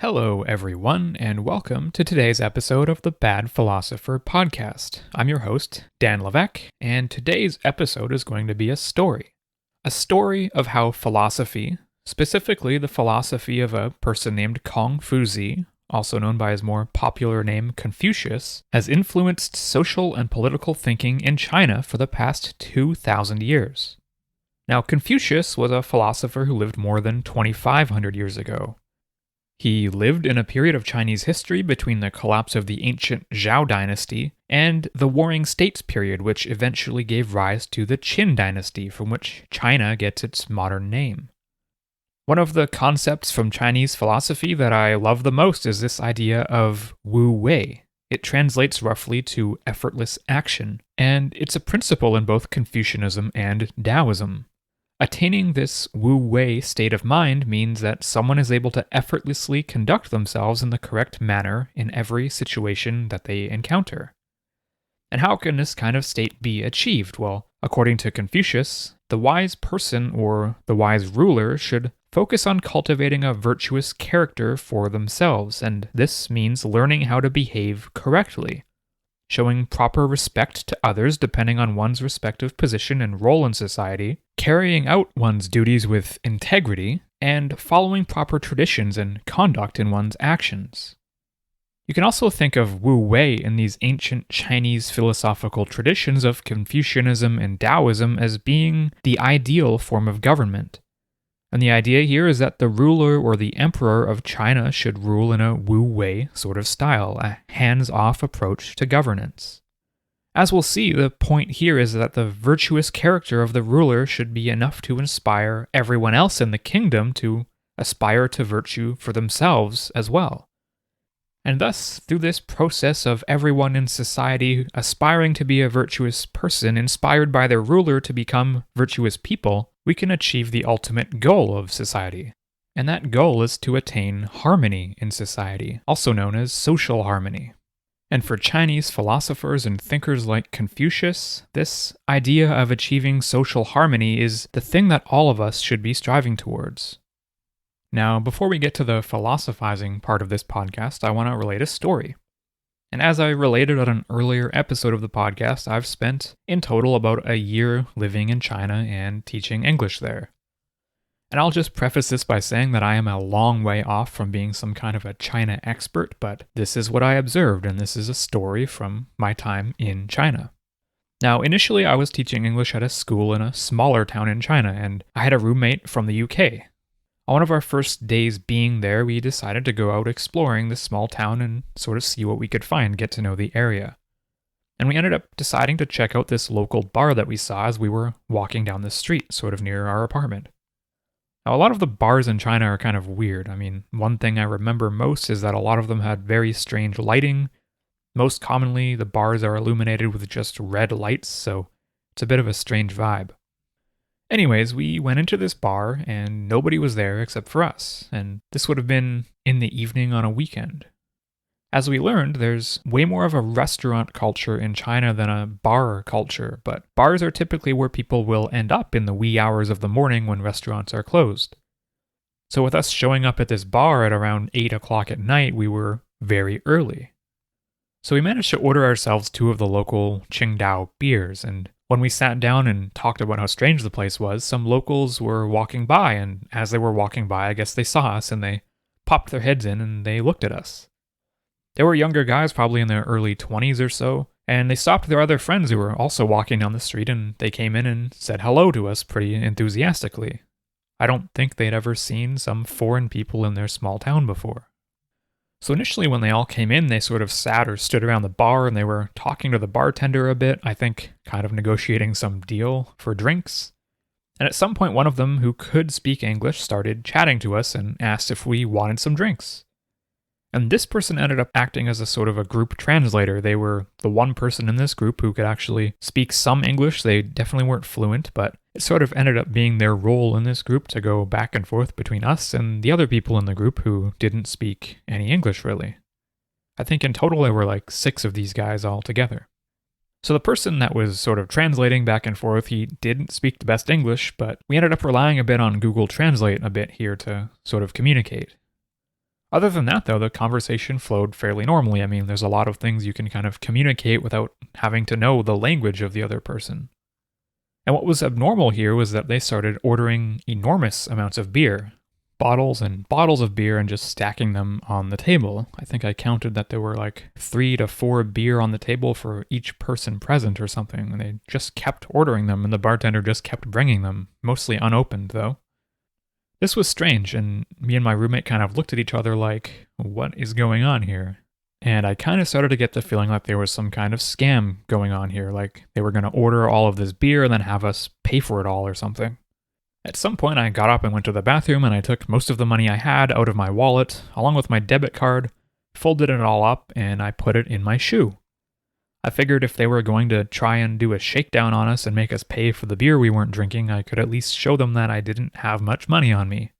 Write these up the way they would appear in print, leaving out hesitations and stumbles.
Hello, everyone, and welcome to today's episode of the Bad Philosopher podcast. I'm your host, Dan Levesque, and today's episode is going to be a story. A story of how philosophy, specifically the philosophy of a person named Confucius, also known by his more popular name Confucius, has influenced social and political thinking in China for the past 2,000 years. Now, Confucius was a philosopher who lived more than 2,500 years ago. He lived in a period of Chinese history between the collapse of the ancient Zhou dynasty and the Warring States period, which eventually gave rise to the Qin dynasty, from which China gets its modern name. One of the concepts from Chinese philosophy that I love the most is this idea of Wu Wei. It translates roughly to effortless action, and it's a principle in both Confucianism and Taoism. Attaining this Wu Wei state of mind means that someone is able to effortlessly conduct themselves in the correct manner in every situation that they encounter. And how can this kind of state be achieved? Well, according to Confucius, the wise person or the wise ruler should focus on cultivating a virtuous character for themselves, and this means learning how to behave correctly, showing proper respect to others depending on one's respective position and role in society, carrying out one's duties with integrity, and following proper traditions and conduct in one's actions. You can also think of Wu Wei in these ancient Chinese philosophical traditions of Confucianism and Taoism as being the ideal form of government. And the idea here is that the ruler or the emperor of China should rule in a Wu Wei sort of style, a hands-off approach to governance. As we'll see, the point here is that the virtuous character of the ruler should be enough to inspire everyone else in the kingdom to aspire to virtue for themselves as well. And thus, through this process of everyone in society aspiring to be a virtuous person inspired by their ruler to become virtuous people, we can achieve the ultimate goal of society. And that goal is to attain harmony in society, also known as social harmony. And for Chinese philosophers and thinkers like Confucius, this idea of achieving social harmony is the thing that all of us should be striving towards. Now, before we get to the philosophizing part of this podcast, I want to relate a story. And as I related on an earlier episode of the podcast, I've spent in total about a year living in China and teaching English there. And I'll just preface this by saying that I am a long way off from being some kind of a China expert, but this is what I observed, and this is a story from my time in China. Now, initially I was teaching English at a school in a smaller town in China, and I had a roommate from the UK. On one of our first days being there, we decided to go out exploring this small town and sort of see what we could find, get to know the area. And we ended up deciding to check out this local bar that we saw as we were walking down the street, sort of near our apartment. Now, a lot of the bars in China are kind of weird. I mean, one thing I remember most is that a lot of them had very strange lighting. Most commonly, the bars are illuminated with just red lights, so it's a bit of a strange vibe. Anyways, we went into this bar, and nobody was there except for us, and this would have been in the evening on a weekend. As we learned, there's way more of a restaurant culture in China than a bar culture, but bars are typically where people will end up in the wee hours of the morning when restaurants are closed. So with us showing up at this bar at around 8 o'clock at night, we were very early. So we managed to order ourselves 2 of the local Qingdao beers, and when we sat down and talked about how strange the place was, some locals were walking by, and as they were walking by, I guess they saw us, and they popped their heads in and they looked at us. They were younger guys, probably in their early 20s or so, and they stopped their other friends who were also walking down the street, and they came in and said hello to us pretty enthusiastically. I don't think they'd ever seen some foreign people in their small town before. So initially when they all came in, they sort of sat or stood around the bar and they were talking to the bartender a bit, I think kind of negotiating some deal for drinks. And at some point one of them, who could speak English, started chatting to us and asked if we wanted some drinks. And this person ended up acting as a sort of a group translator. They were the one person in this group who could actually speak some English. They definitely weren't fluent, but it sort of ended up being their role in this group to go back and forth between us and the other people in the group who didn't speak any English really. I think in total there were like 6 of these guys all together. So the person that was sort of translating back and forth, he didn't speak the best English, but we ended up relying a bit on Google Translate a bit here to sort of communicate. Other than that, though, the conversation flowed fairly normally. I mean, there's a lot of things you can kind of communicate without having to know the language of the other person. And what was abnormal here was that they started ordering enormous amounts of beer, bottles and bottles of beer, and just stacking them on the table. I think I counted that there were like 3 to 4 beer on the table for each person present or something, and they just kept ordering them, and the bartender just kept bringing them, mostly unopened though. This was strange, and me and my roommate kind of looked at each other like, what is going on here? And I kind of started to get the feeling like there was some kind of scam going on here, like they were going to order all of this beer and then have us pay for it all or something. At some point, I got up and went to the bathroom, and I took most of the money I had out of my wallet, along with my debit card, folded it all up, and I put it in my shoe. I figured if they were going to try and do a shakedown on us and make us pay for the beer we weren't drinking, I could at least show them that I didn't have much money on me.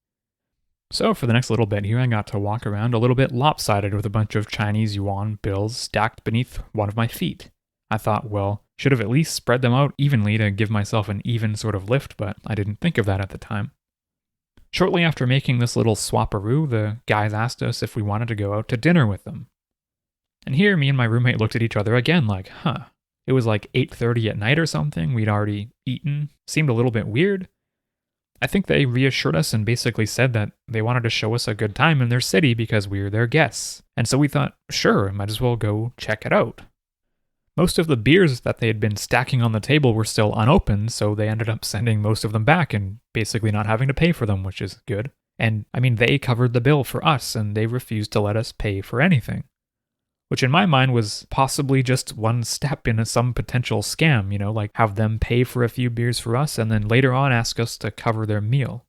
So for the next little bit here, I got to walk around a little bit lopsided with a bunch of Chinese yuan bills stacked beneath one of my feet. I thought, well, should have at least spread them out evenly to give myself an even sort of lift, but I didn't think of that at the time. Shortly after making this little swapperoo, the guys asked us if we wanted to go out to dinner with them. And here, me and my roommate looked at each other again like, It was like 8:30 at night or something, we'd already eaten, seemed a little bit weird. I think they reassured us and basically said that they wanted to show us a good time in their city because we were their guests. And so we thought, sure, might as well go check it out. Most of the beers that they had been stacking on the table were still unopened, so they ended up sending most of them back and basically not having to pay for them, which is good. And I mean, they covered the bill for us and they refused to let us pay for anything. Which in my mind was possibly just one step in some potential scam, like have them pay for a few beers for us and then later on ask us to cover their meal.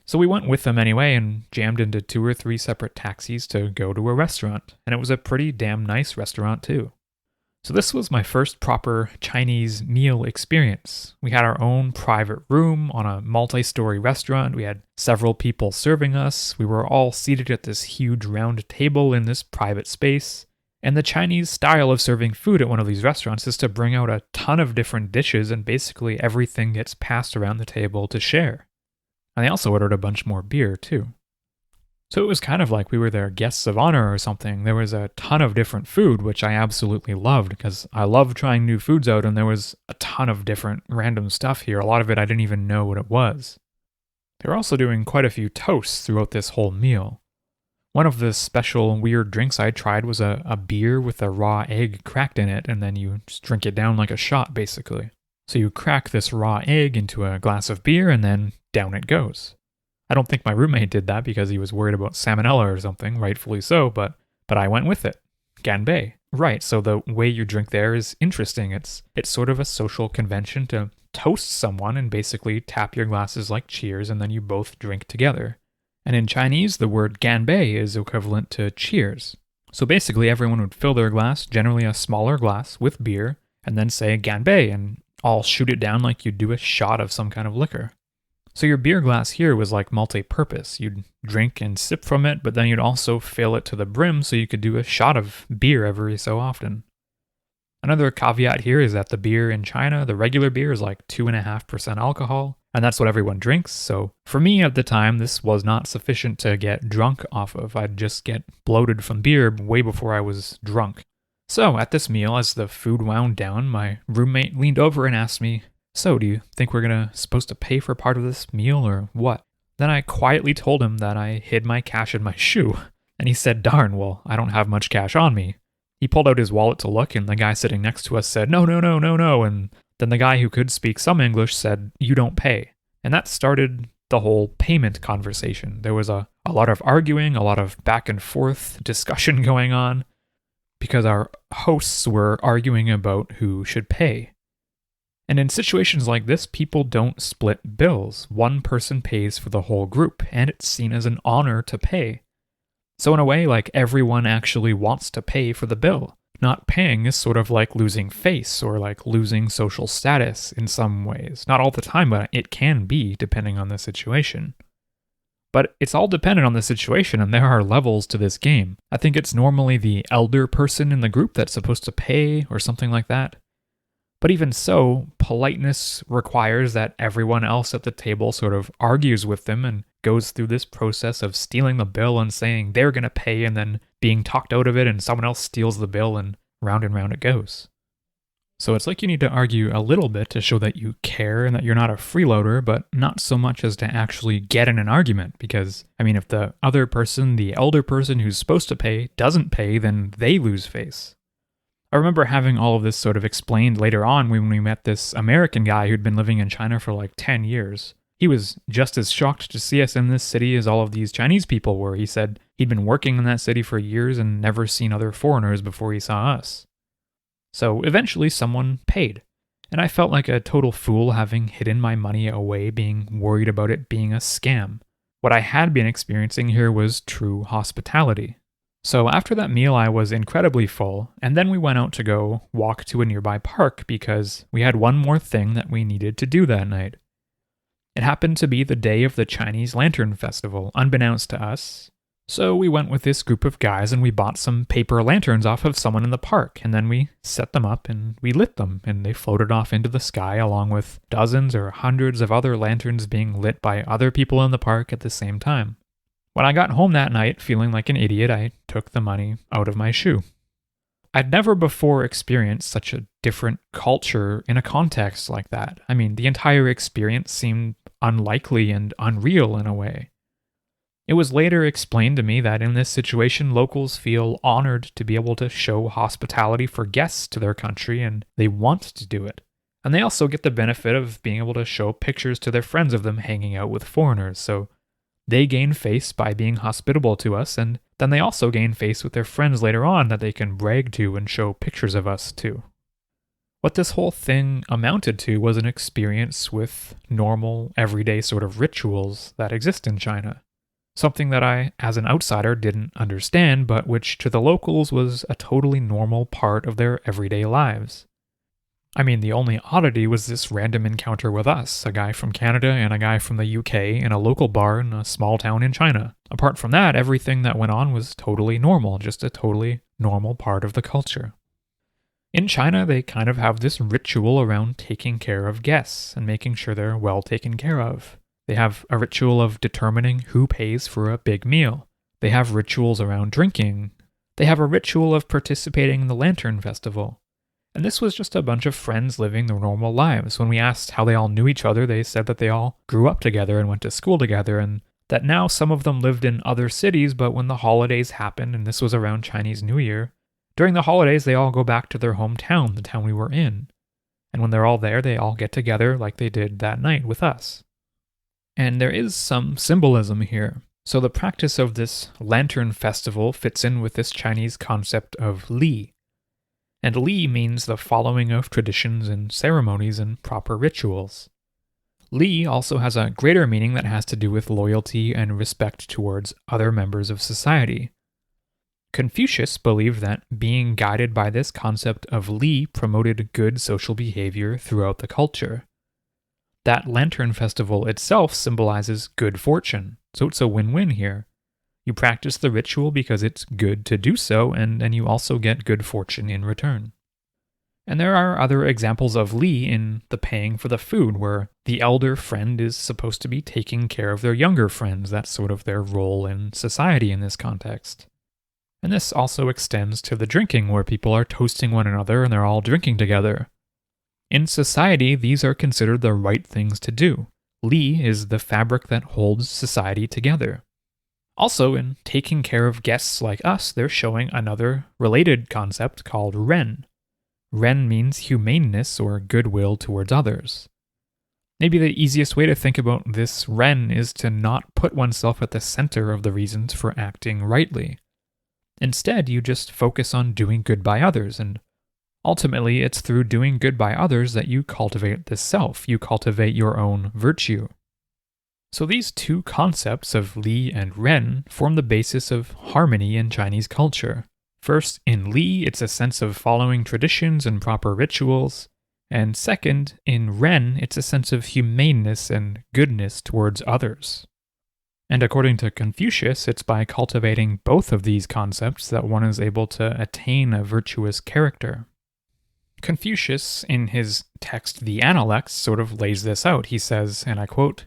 So we went with them anyway and jammed into 2 or 3 separate taxis to go to a restaurant, and it was a pretty damn nice restaurant too. So this was my first proper Chinese meal experience. We had our own private room on a multi-story restaurant. We had several people serving us. We were all seated at this huge round table in this private space. And the Chinese style of serving food at one of these restaurants is to bring out a ton of different dishes and basically everything gets passed around the table to share. And they also ordered a bunch more beer too. So it was kind of like we were their guests of honor or something. There was a ton of different food, which I absolutely loved because I love trying new foods out, and there was a ton of different random stuff here. A lot of it I didn't even know what it was. They were also doing quite a few toasts throughout this whole meal. One of the special weird drinks I tried was a beer with a raw egg cracked in it, and then you just drink it down like a shot, basically. So you crack this raw egg into a glass of beer, and then down it goes. I don't think my roommate did that because he was worried about salmonella or something, rightfully so, but I went with it. Ganbei. Right, so the way you drink there is interesting. It's sort of a social convention to toast someone and basically tap your glasses like cheers, and then you both drink together. And in Chinese, the word ganbei is equivalent to cheers. So basically everyone would fill their glass, generally a smaller glass, with beer, and then say ganbei, and all shoot it down like you'd do a shot of some kind of liquor. So your beer glass here was like multi-purpose. You'd drink and sip from it, but then you'd also fill it to the brim so you could do a shot of beer every so often. Another caveat here is that the beer in China, the regular beer, is like 2.5% alcohol, and that's what everyone drinks. So for me at the time, this was not sufficient to get drunk off of. I'd just get bloated from beer way before I was drunk. So at this meal, as the food wound down, my roommate leaned over and asked me, "So, do you think we're supposed to pay for part of this meal or what?" Then I quietly told him that I hid my cash in my shoe, and he said, "Darn, well, I don't have much cash on me." He pulled out his wallet to look, and the guy sitting next to us said, "No, no, no, no, no," and then the guy who could speak some English said, "You don't pay." And that started the whole payment conversation. There was a lot of arguing, a lot of back and forth discussion going on, because our hosts were arguing about who should pay. And in situations like this, people don't split bills. One person pays for the whole group, and it's seen as an honor to pay. So in a way, like everyone actually wants to pay for the bill. Not paying is sort of like losing face or like losing social status in some ways. Not all the time, but it can be depending on the situation. But it's all dependent on the situation, and there are levels to this game. I think it's normally the elder person in the group that's supposed to pay or something like that. But even so, politeness requires that everyone else at the table sort of argues with them and goes through this process of stealing the bill and saying they're going to pay and then being talked out of it and someone else steals the bill and round it goes. So it's like you need to argue a little bit to show that you care and that you're not a freeloader, but not so much as to actually get in an argument. Because, if the other person, the elder person who's supposed to pay, doesn't pay, then they lose face. I remember having all of this sort of explained later on when we met this American guy who'd been living in China for like 10 years. He was just as shocked to see us in this city as all of these Chinese people were. He said he'd been working in that city for years and never seen other foreigners before he saw us. So eventually someone paid, and I felt like a total fool having hidden my money away, being worried about it being a scam. What I had been experiencing here was true hospitality. So after that meal I was incredibly full, and then we went out to go walk to a nearby park because we had one more thing that we needed to do that night. It happened to be the day of the Chinese Lantern Festival, unbeknownst to us. So we went with this group of guys and we bought some paper lanterns off of someone in the park, and then we set them up and we lit them, and they floated off into the sky along with dozens or hundreds of other lanterns being lit by other people in the park at the same time. When I got home that night, feeling like an idiot, I took the money out of my shoe. I'd never before experienced such a different culture in a context like that. The entire experience seemed unlikely and unreal in a way. It was later explained to me that in this situation, locals feel honored to be able to show hospitality for guests to their country, and they want to do it. And they also get the benefit of being able to show pictures to their friends of them hanging out with foreigners, so they gain face by being hospitable to us, and then they also gain face with their friends later on that they can brag to and show pictures of us to. What this whole thing amounted to was an experience with normal, everyday sort of rituals that exist in China. Something that I, as an outsider, didn't understand, but which to the locals was a totally normal part of their everyday lives. The only oddity was this random encounter with us, a guy from Canada and a guy from the UK in a local bar in a small town in China. Apart from that, everything that went on was totally normal, just a totally normal part of the culture. In China, they kind of have this ritual around taking care of guests and making sure they're well taken care of. They have a ritual of determining who pays for a big meal. They have rituals around drinking. They have a ritual of participating in the Lantern Festival. And this was just a bunch of friends living their normal lives. When we asked how they all knew each other, they said that they all grew up together and went to school together, and that now some of them lived in other cities, but when the holidays happened, and this was around Chinese New Year, during the holidays they all go back to their hometown, the town we were in. And when they're all there, they all get together like they did that night with us. And there is some symbolism here. So the practice of this Lantern Festival fits in with this Chinese concept of Li. And Li means the following of traditions and ceremonies and proper rituals. Li also has a greater meaning that has to do with loyalty and respect towards other members of society. Confucius believed that being guided by this concept of Li promoted good social behavior throughout the culture. That Lantern Festival itself symbolizes good fortune, so it's a win-win here. You practice the ritual because it's good to do so, and then you also get good fortune in return. And there are other examples of Li in the paying for the food, where the elder friend is supposed to be taking care of their younger friends. That's sort of their role in society in this context. And this also extends to the drinking, where people are toasting one another and they're all drinking together. In society, these are considered the right things to do. Li is the fabric that holds society together. Also, in taking care of guests like us, they're showing another related concept called Ren. Ren means humaneness or goodwill towards others. Maybe the easiest way to think about this Ren is to not put oneself at the center of the reasons for acting rightly. Instead, you just focus on doing good by others, and ultimately, it's through doing good by others that you cultivate the self, you cultivate your own virtue. So these two concepts of Li and Ren form the basis of harmony in Chinese culture. First, in Li, it's a sense of following traditions and proper rituals. And second, in Ren, it's a sense of humaneness and goodness towards others. And according to Confucius, it's by cultivating both of these concepts that one is able to attain a virtuous character. Confucius, in his text The Analects, sort of lays this out. He says, and I quote,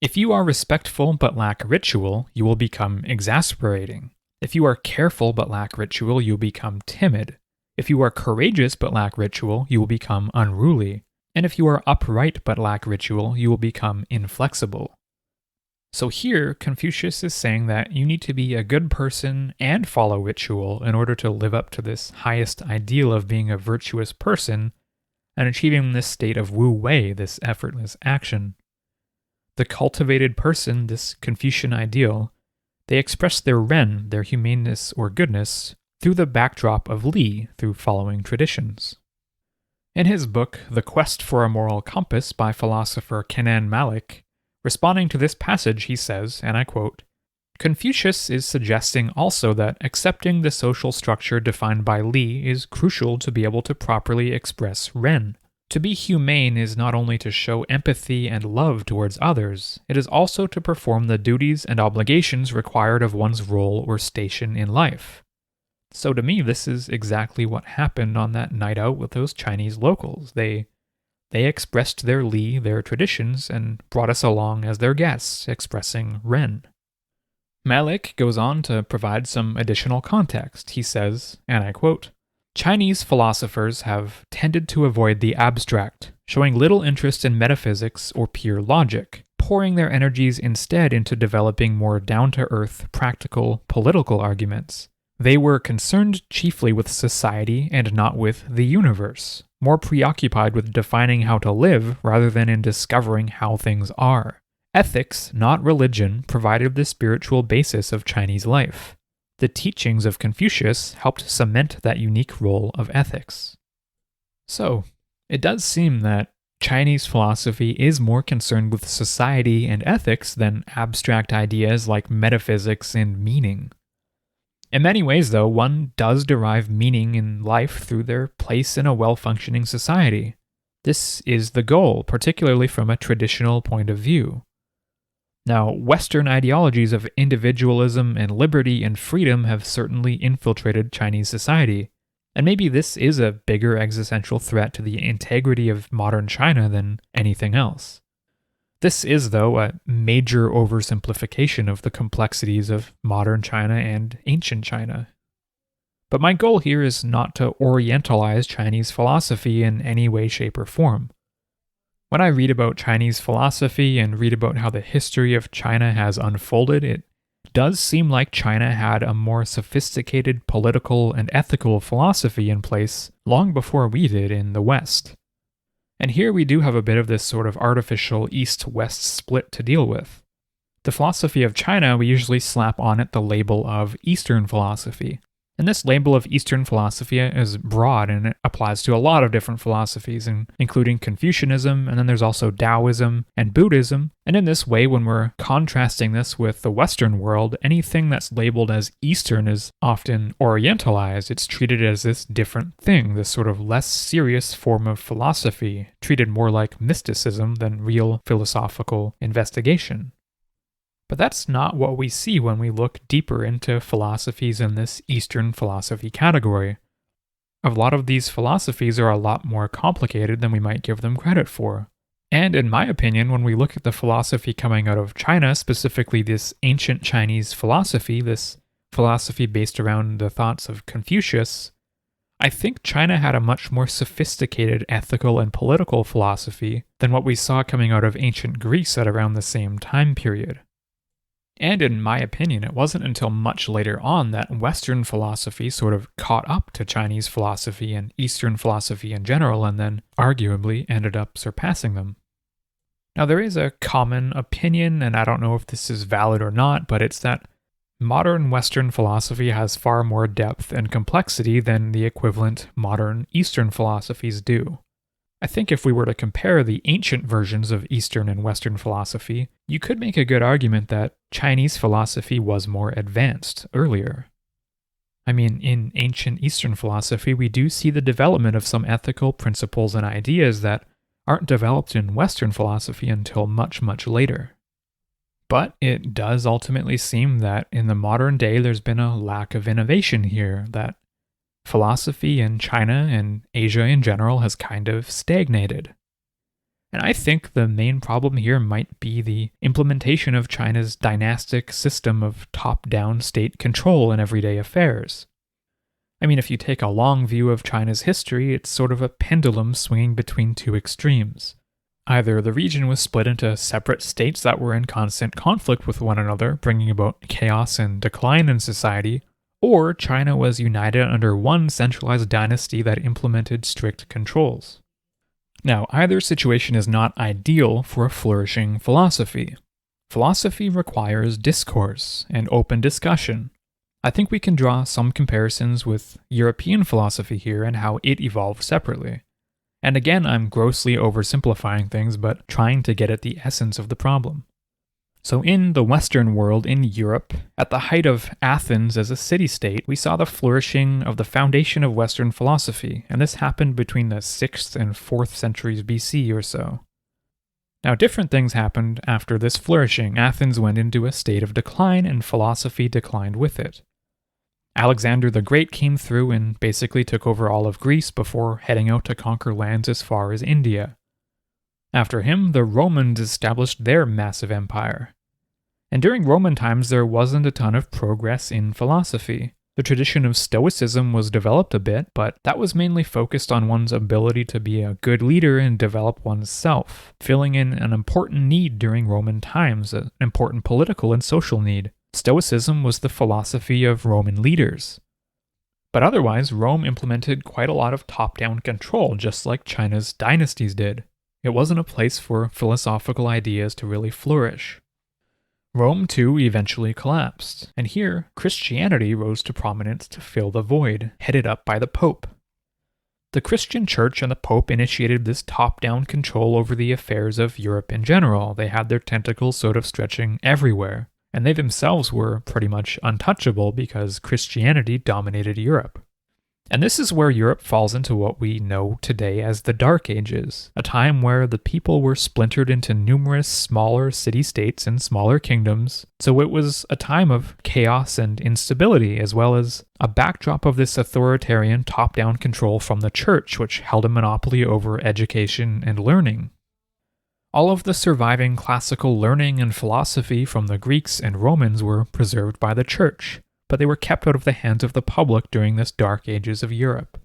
If you are respectful but lack ritual, you will become exasperating. If you are careful but lack ritual, you will become timid. If you are courageous but lack ritual, you will become unruly. And if you are upright but lack ritual, you will become inflexible. So here, Confucius is saying that you need to be a good person and follow ritual in order to live up to this highest ideal of being a virtuous person and achieving this state of wu wei, this effortless action. The cultivated person, this Confucian ideal, they express their Ren, their humaneness or goodness, through the backdrop of Li, through following traditions. In his book, The Quest for a Moral Compass by philosopher Kenan Malik, responding to this passage, he says, and I quote, Confucius is suggesting also that accepting the social structure defined by Li is crucial to be able to properly express Ren. To be humane is not only to show empathy and love towards others, it is also to perform the duties and obligations required of one's role or station in life. So to me, this is exactly what happened on that night out with those Chinese locals. They expressed their Li, their traditions, and brought us along as their guests, expressing Ren. Malik goes on to provide some additional context. He says, and I quote, Chinese philosophers have tended to avoid the abstract, showing little interest in metaphysics or pure logic, pouring their energies instead into developing more down-to-earth, practical, political arguments. They were concerned chiefly with society and not with the universe, more preoccupied with defining how to live rather than in discovering how things are. Ethics, not religion, provided the spiritual basis of Chinese life. The teachings of Confucius helped cement that unique role of ethics. So, it does seem that Chinese philosophy is more concerned with society and ethics than abstract ideas like metaphysics and meaning. In many ways, though, one does derive meaning in life through their place in a well-functioning society. This is the goal, particularly from a traditional point of view. Now, Western ideologies of individualism and liberty and freedom have certainly infiltrated Chinese society, and maybe this is a bigger existential threat to the integrity of modern China than anything else. This is, though, a major oversimplification of the complexities of modern China and ancient China. But my goal here is not to orientalize Chinese philosophy in any way, shape, or form. When I read about Chinese philosophy and read about how the history of China has unfolded, it does seem like China had a more sophisticated political and ethical philosophy in place long before we did in the West. And here we do have a bit of this sort of artificial East-West split to deal with. The philosophy of China, we usually slap on it the label of Eastern philosophy. And this label of Eastern philosophy is broad and it applies to a lot of different philosophies, including Confucianism, and then there's also Taoism and Buddhism. And in this way, when we're contrasting this with the Western world, anything that's labeled as Eastern is often Orientalized. It's treated as this different thing, this sort of less serious form of philosophy, treated more like mysticism than real philosophical investigation. But that's not what we see when we look deeper into philosophies in this Eastern philosophy category. A lot of these philosophies are a lot more complicated than we might give them credit for. And in my opinion, when we look at the philosophy coming out of China, specifically this ancient Chinese philosophy, this philosophy based around the thoughts of Confucius, I think China had a much more sophisticated ethical and political philosophy than what we saw coming out of ancient Greece at around the same time period. And in my opinion, it wasn't until much later on that Western philosophy sort of caught up to Chinese philosophy and Eastern philosophy in general, and then arguably ended up surpassing them. Now, there is a common opinion, and I don't know if this is valid or not, but it's that modern Western philosophy has far more depth and complexity than the equivalent modern Eastern philosophies do. I think if we were to compare the ancient versions of Eastern and Western philosophy, you could make a good argument that Chinese philosophy was more advanced earlier. I mean, in ancient Eastern philosophy, we do see the development of some ethical principles and ideas that aren't developed in Western philosophy until much, much later. But it does ultimately seem that in the modern day there's been a lack of innovation here, that philosophy in China and Asia in general has kind of stagnated. And I think the main problem here might be the implementation of China's dynastic system of top-down state control in everyday affairs. I mean, if you take a long view of China's history, it's sort of a pendulum swinging between two extremes. Either the region was split into separate states that were in constant conflict with one another, bringing about chaos and decline in society, or China was united under one centralized dynasty that implemented strict controls. Now, either situation is not ideal for a flourishing philosophy. Philosophy requires discourse and open discussion. I think we can draw some comparisons with European philosophy here and how it evolved separately. And again, I'm grossly oversimplifying things, but trying to get at the essence of the problem. So in the Western world, in Europe, at the height of Athens as a city-state, we saw the flourishing of the foundation of Western philosophy, and this happened between the 6th and 4th centuries BC or so. Now, different things happened after this flourishing. Athens went into a state of decline, and philosophy declined with it. Alexander the Great came through and basically took over all of Greece before heading out to conquer lands as far as India. After him, the Romans established their massive empire. And during Roman times, there wasn't a ton of progress in philosophy. The tradition of Stoicism was developed a bit, but that was mainly focused on one's ability to be a good leader and develop one's self, filling in an important need during Roman times, an important political and social need. Stoicism was the philosophy of Roman leaders. But otherwise, Rome implemented quite a lot of top-down control, just like China's dynasties did. It wasn't a place for philosophical ideas to really flourish. Rome, too, eventually collapsed, and here, Christianity rose to prominence to fill the void, headed up by the Pope. The Christian Church and the Pope initiated this top-down control over the affairs of Europe in general. They had their tentacles sort of stretching everywhere, and they themselves were pretty much untouchable because Christianity dominated Europe. And this is where Europe falls into what we know today as the Dark Ages, a time where the people were splintered into numerous smaller city-states and smaller kingdoms, so it was a time of chaos and instability, as well as a backdrop of this authoritarian top-down control from the church, which held a monopoly over education and learning. All of the surviving classical learning and philosophy from the Greeks and Romans were preserved by the church, but they were kept out of the hands of the public during this Dark Ages of Europe.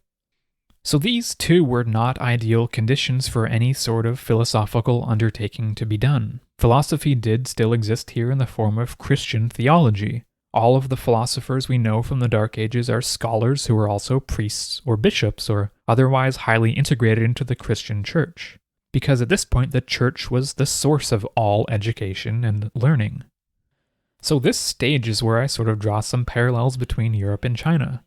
So these two were not ideal conditions for any sort of philosophical undertaking to be done. Philosophy did still exist here in the form of Christian theology. All of the philosophers we know from the Dark Ages are scholars who are also priests or bishops or otherwise highly integrated into the Christian church, because at this point the church was the source of all education and learning. So this stage is where I sort of draw some parallels between Europe and China.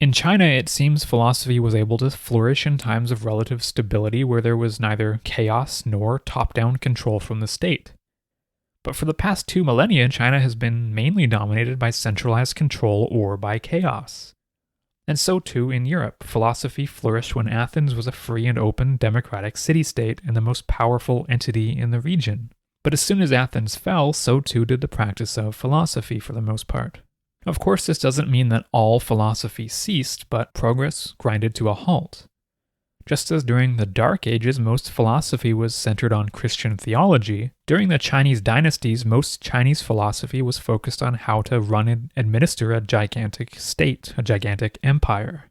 In China, it seems philosophy was able to flourish in times of relative stability where there was neither chaos nor top-down control from the state. But for the past 2 millennia, China has been mainly dominated by centralized control or by chaos. And so too in Europe, philosophy flourished when Athens was a free and open democratic city-state and the most powerful entity in the region. But as soon as Athens fell, so too did the practice of philosophy for the most part. Of course, this doesn't mean that all philosophy ceased, but progress grinded to a halt. Just as during the Dark Ages most philosophy was centered on Christian theology, during the Chinese dynasties most Chinese philosophy was focused on how to run and administer a gigantic state, a gigantic empire.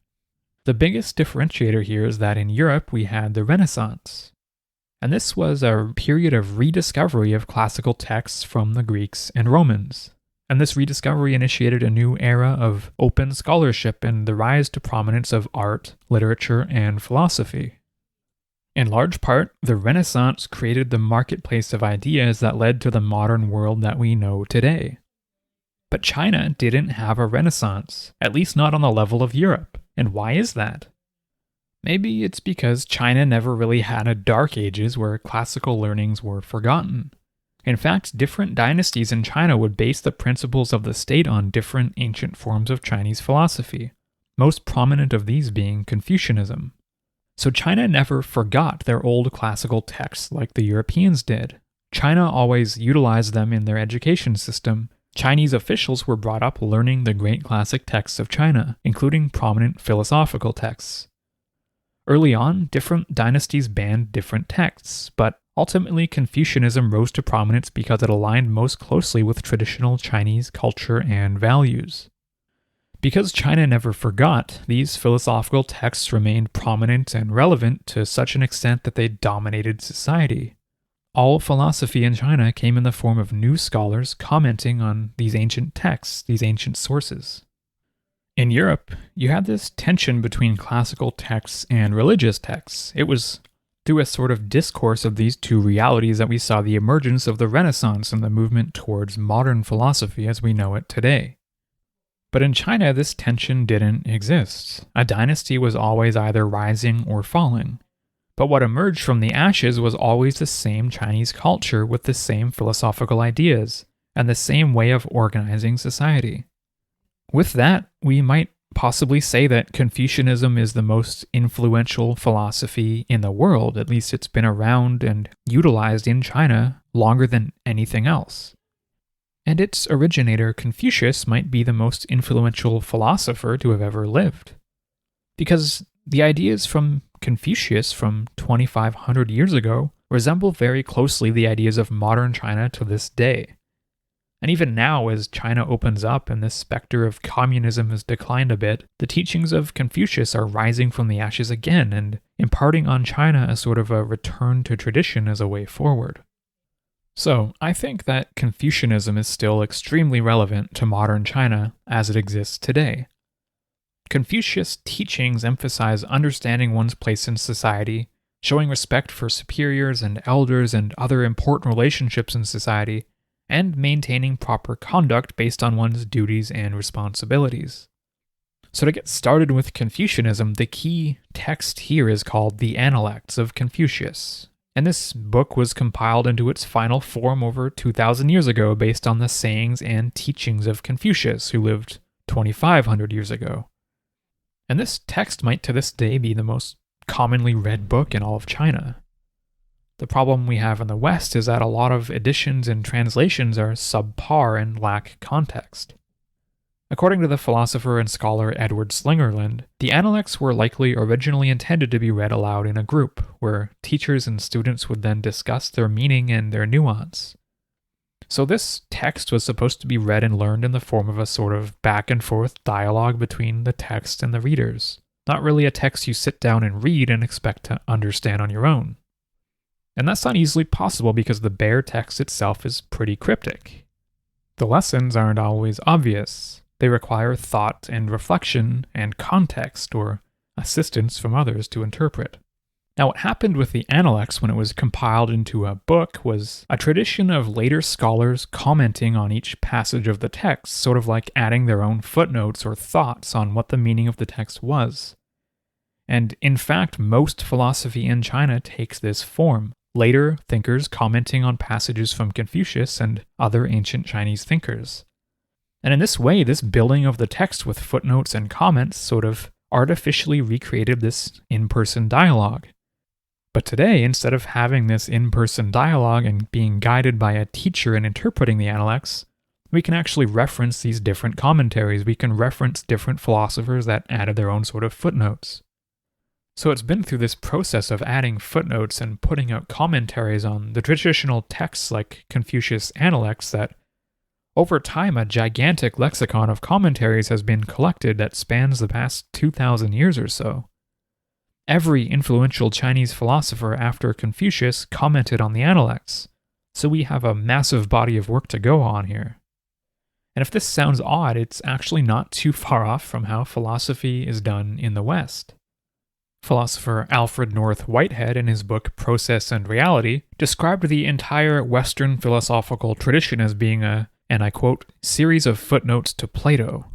The biggest differentiator here is that in Europe we had the Renaissance. And this was a period of rediscovery of classical texts from the Greeks and Romans. And this rediscovery initiated a new era of open scholarship and the rise to prominence of art, literature, and philosophy. In large part, the Renaissance created the marketplace of ideas that led to the modern world that we know today. But China didn't have a Renaissance, at least not on the level of Europe. And why is that? Maybe it's because China never really had a Dark Ages where classical learnings were forgotten. In fact, different dynasties in China would base the principles of the state on different ancient forms of Chinese philosophy, most prominent of these being Confucianism. So China never forgot their old classical texts like the Europeans did. China always utilized them in their education system. Chinese officials were brought up learning the great classic texts of China, including prominent philosophical texts. Early on, different dynasties banned different texts, but ultimately Confucianism rose to prominence because it aligned most closely with traditional Chinese culture and values. Because China never forgot, these philosophical texts remained prominent and relevant to such an extent that they dominated society. All philosophy in China came in the form of new scholars commenting on these ancient texts, these ancient sources. In Europe, you had this tension between classical texts and religious texts. It was through a sort of discourse of these two realities that we saw the emergence of the Renaissance and the movement towards modern philosophy as we know it today. But in China, this tension didn't exist. A dynasty was always either rising or falling. But what emerged from the ashes was always the same Chinese culture with the same philosophical ideas and the same way of organizing society. With that, we might possibly say that Confucianism is the most influential philosophy in the world. At least it's been around and utilized in China longer than anything else. And its originator, Confucius, might be the most influential philosopher to have ever lived. Because the ideas from Confucius from 2,500 years ago resemble very closely the ideas of modern China to this day. And even now, as China opens up and this specter of communism has declined a bit, the teachings of Confucius are rising from the ashes again and imparting on China a sort of a return to tradition as a way forward. So, I think that Confucianism is still extremely relevant to modern China as it exists today. Confucius' teachings emphasize understanding one's place in society, showing respect for superiors and elders and other important relationships in society, and maintaining proper conduct based on one's duties and responsibilities. So to get started with Confucianism, the key text here is called the Analects of Confucius. And this book was compiled into its final form over 2,000 years ago based on the sayings and teachings of Confucius, who lived 2,500 years ago. And this text might to this day be the most commonly read book in all of China. The problem we have in the West is that a lot of editions and translations are subpar and lack context. According to the philosopher and scholar Edward Slingerland, the Analects were likely originally intended to be read aloud in a group, where teachers and students would then discuss their meaning and their nuance. So this text was supposed to be read and learned in the form of a sort of back-and-forth dialogue between the text and the readers, not really a text you sit down and read and expect to understand on your own. And that's not easily possible because the bare text itself is pretty cryptic. The lessons aren't always obvious. They require thought and reflection and context or assistance from others to interpret. Now, what happened with the Analects when it was compiled into a book was a tradition of later scholars commenting on each passage of the text, sort of like adding their own footnotes or thoughts on what the meaning of the text was. And in fact, most philosophy in China takes this form. Later thinkers commenting on passages from Confucius and other ancient Chinese thinkers. And in this way, this building of the text with footnotes and comments sort of artificially recreated this in-person dialogue. But today, instead of having this in-person dialogue and being guided by a teacher in interpreting the Analects, we can actually reference these different commentaries. We can reference different philosophers that added their own sort of footnotes. So it's been through this process of adding footnotes and putting out commentaries on the traditional texts like Confucius Analects that, over time, a gigantic lexicon of commentaries has been collected that spans the past 2,000 years or so. Every influential Chinese philosopher after Confucius commented on the Analects, so we have a massive body of work to go on here. And if this sounds odd, it's actually not too far off from how philosophy is done in the West. Philosopher Alfred North Whitehead, in his book Process and Reality, described the entire Western philosophical tradition as being a, and I quote, series of footnotes to Plato.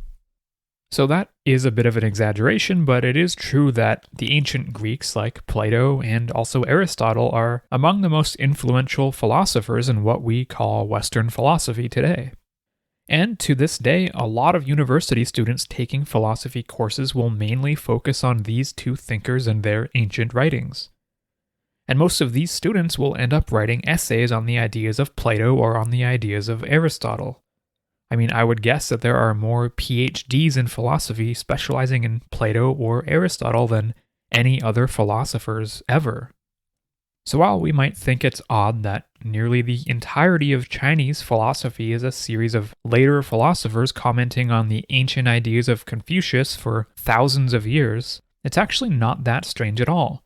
So that is a bit of an exaggeration, but it is true that the ancient Greeks like Plato and also Aristotle are among the most influential philosophers in what we call Western philosophy today. And to this day, a lot of university students taking philosophy courses will mainly focus on these two thinkers and their ancient writings. And most of these students will end up writing essays on the ideas of Plato or on the ideas of Aristotle. I mean, I would guess that there are more PhDs in philosophy specializing in Plato or Aristotle than any other philosophers ever. So while we might think it's odd that nearly the entirety of Chinese philosophy is a series of later philosophers commenting on the ancient ideas of Confucius for thousands of years, it's actually not that strange at all.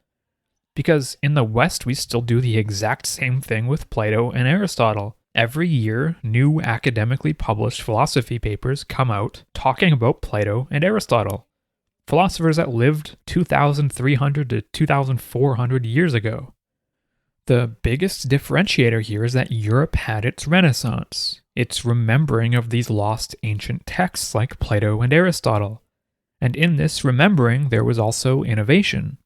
Because in the West, we still do the exact same thing with Plato and Aristotle. Every year, new academically published philosophy papers come out talking about Plato and Aristotle, philosophers that lived 2,300 to 2,400 years ago. The biggest differentiator here is that Europe had its Renaissance, its remembering of these lost ancient texts like Plato and Aristotle. And in this remembering, there was also innovation.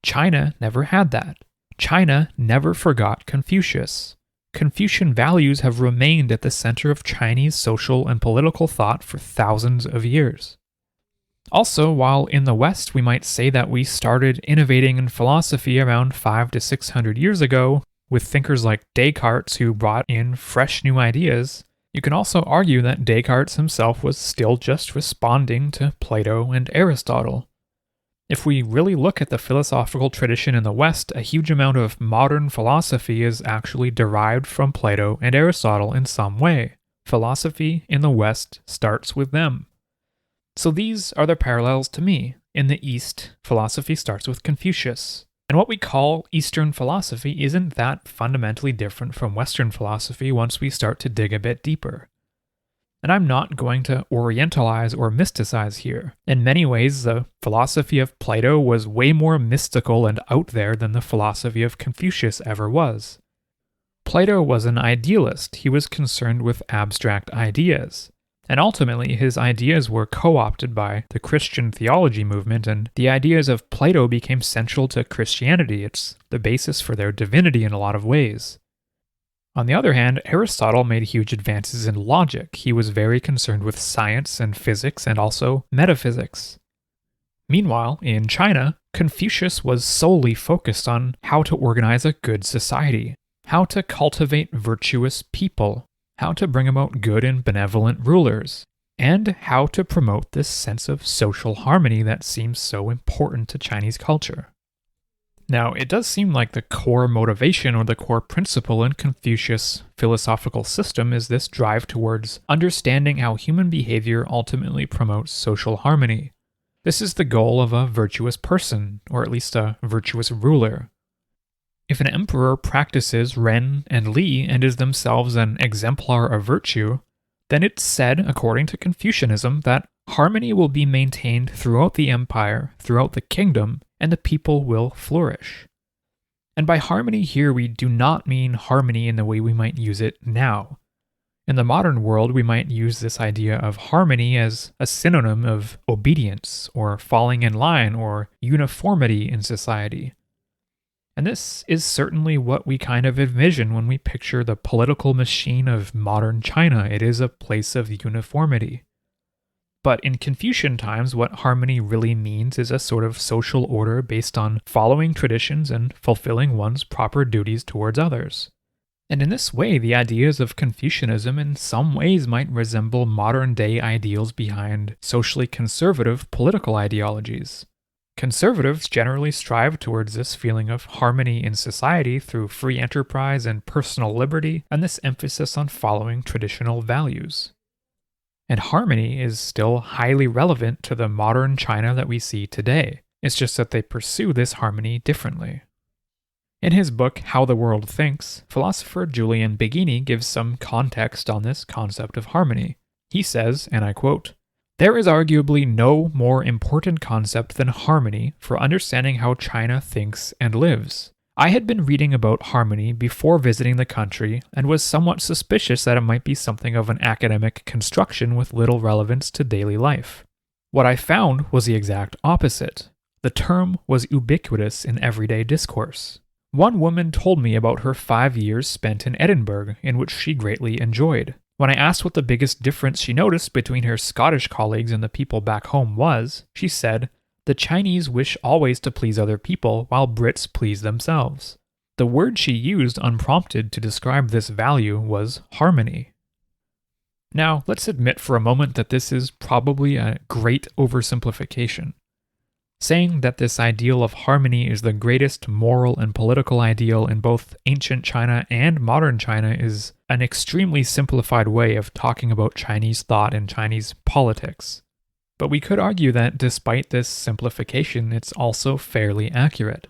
China never had that. China never forgot Confucius. Confucian values have remained at the center of Chinese social and political thought for thousands of years. Also, while in the West we might say that we started innovating in philosophy around 500 to 600 years ago, with thinkers like Descartes who brought in fresh new ideas, you can also argue that Descartes himself was still just responding to Plato and Aristotle. If we really look at the philosophical tradition in the West, a huge amount of modern philosophy is actually derived from Plato and Aristotle in some way. Philosophy in the West starts with them. So these are the parallels to me. In the East, philosophy starts with Confucius. And what we call Eastern philosophy isn't that fundamentally different from Western philosophy once we start to dig a bit deeper. And I'm not going to orientalize or mysticize here. In many ways, the philosophy of Plato was way more mystical and out there than the philosophy of Confucius ever was. Plato was an idealist. He was concerned with abstract ideas. And ultimately, his ideas were co-opted by the Christian theology movement, and the ideas of Plato became central to Christianity. It's the basis for their divinity in a lot of ways. On the other hand, Aristotle made huge advances in logic. He was very concerned with science and physics and also metaphysics. Meanwhile, in China, Confucius was solely focused on how to organize a good society, how to cultivate virtuous people, how to bring about good and benevolent rulers, and how to promote this sense of social harmony that seems so important to Chinese culture. Now, it does seem like the core motivation or the core principle in Confucius' philosophical system is this drive towards understanding how human behavior ultimately promotes social harmony. This is the goal of a virtuous person, or at least a virtuous ruler. If an emperor practices Ren and Li and is themselves an exemplar of virtue, then it's said, according to Confucianism, that harmony will be maintained throughout the empire, throughout the kingdom, and the people will flourish. And by harmony here, we do not mean harmony in the way we might use it now. In the modern world, we might use this idea of harmony as a synonym of obedience, or falling in line, or uniformity in society. And this is certainly what we kind of envision when we picture the political machine of modern China. It is a place of uniformity. But in Confucian times, what harmony really means is a sort of social order based on following traditions and fulfilling one's proper duties towards others. And in this way, the ideas of Confucianism in some ways might resemble modern-day ideals behind socially conservative political ideologies. Conservatives generally strive towards this feeling of harmony in society through free enterprise and personal liberty, and this emphasis on following traditional values. And harmony is still highly relevant to the modern China that we see today. It's just that they pursue this harmony differently. In his book, How the World Thinks, philosopher Julian Baggini gives some context on this concept of harmony. He says, and I quote, "There is arguably no more important concept than harmony for understanding how China thinks and lives. I had been reading about harmony before visiting the country and was somewhat suspicious that it might be something of an academic construction with little relevance to daily life. What I found was the exact opposite. The term was ubiquitous in everyday discourse. One woman told me about her 5 years spent in Edinburgh, in which she greatly enjoyed. When I asked what the biggest difference she noticed between her Scottish colleagues and the people back home was, she said, 'The Chinese wish always to please other people, while Brits please themselves.' The word she used unprompted to describe this value was harmony." Now, let's admit for a moment that this is probably a great oversimplification. saying that this ideal of harmony is the greatest moral and political ideal in both ancient China and modern China is an extremely simplified way of talking about Chinese thought and Chinese politics. But we could argue that despite this simplification, it's also fairly accurate.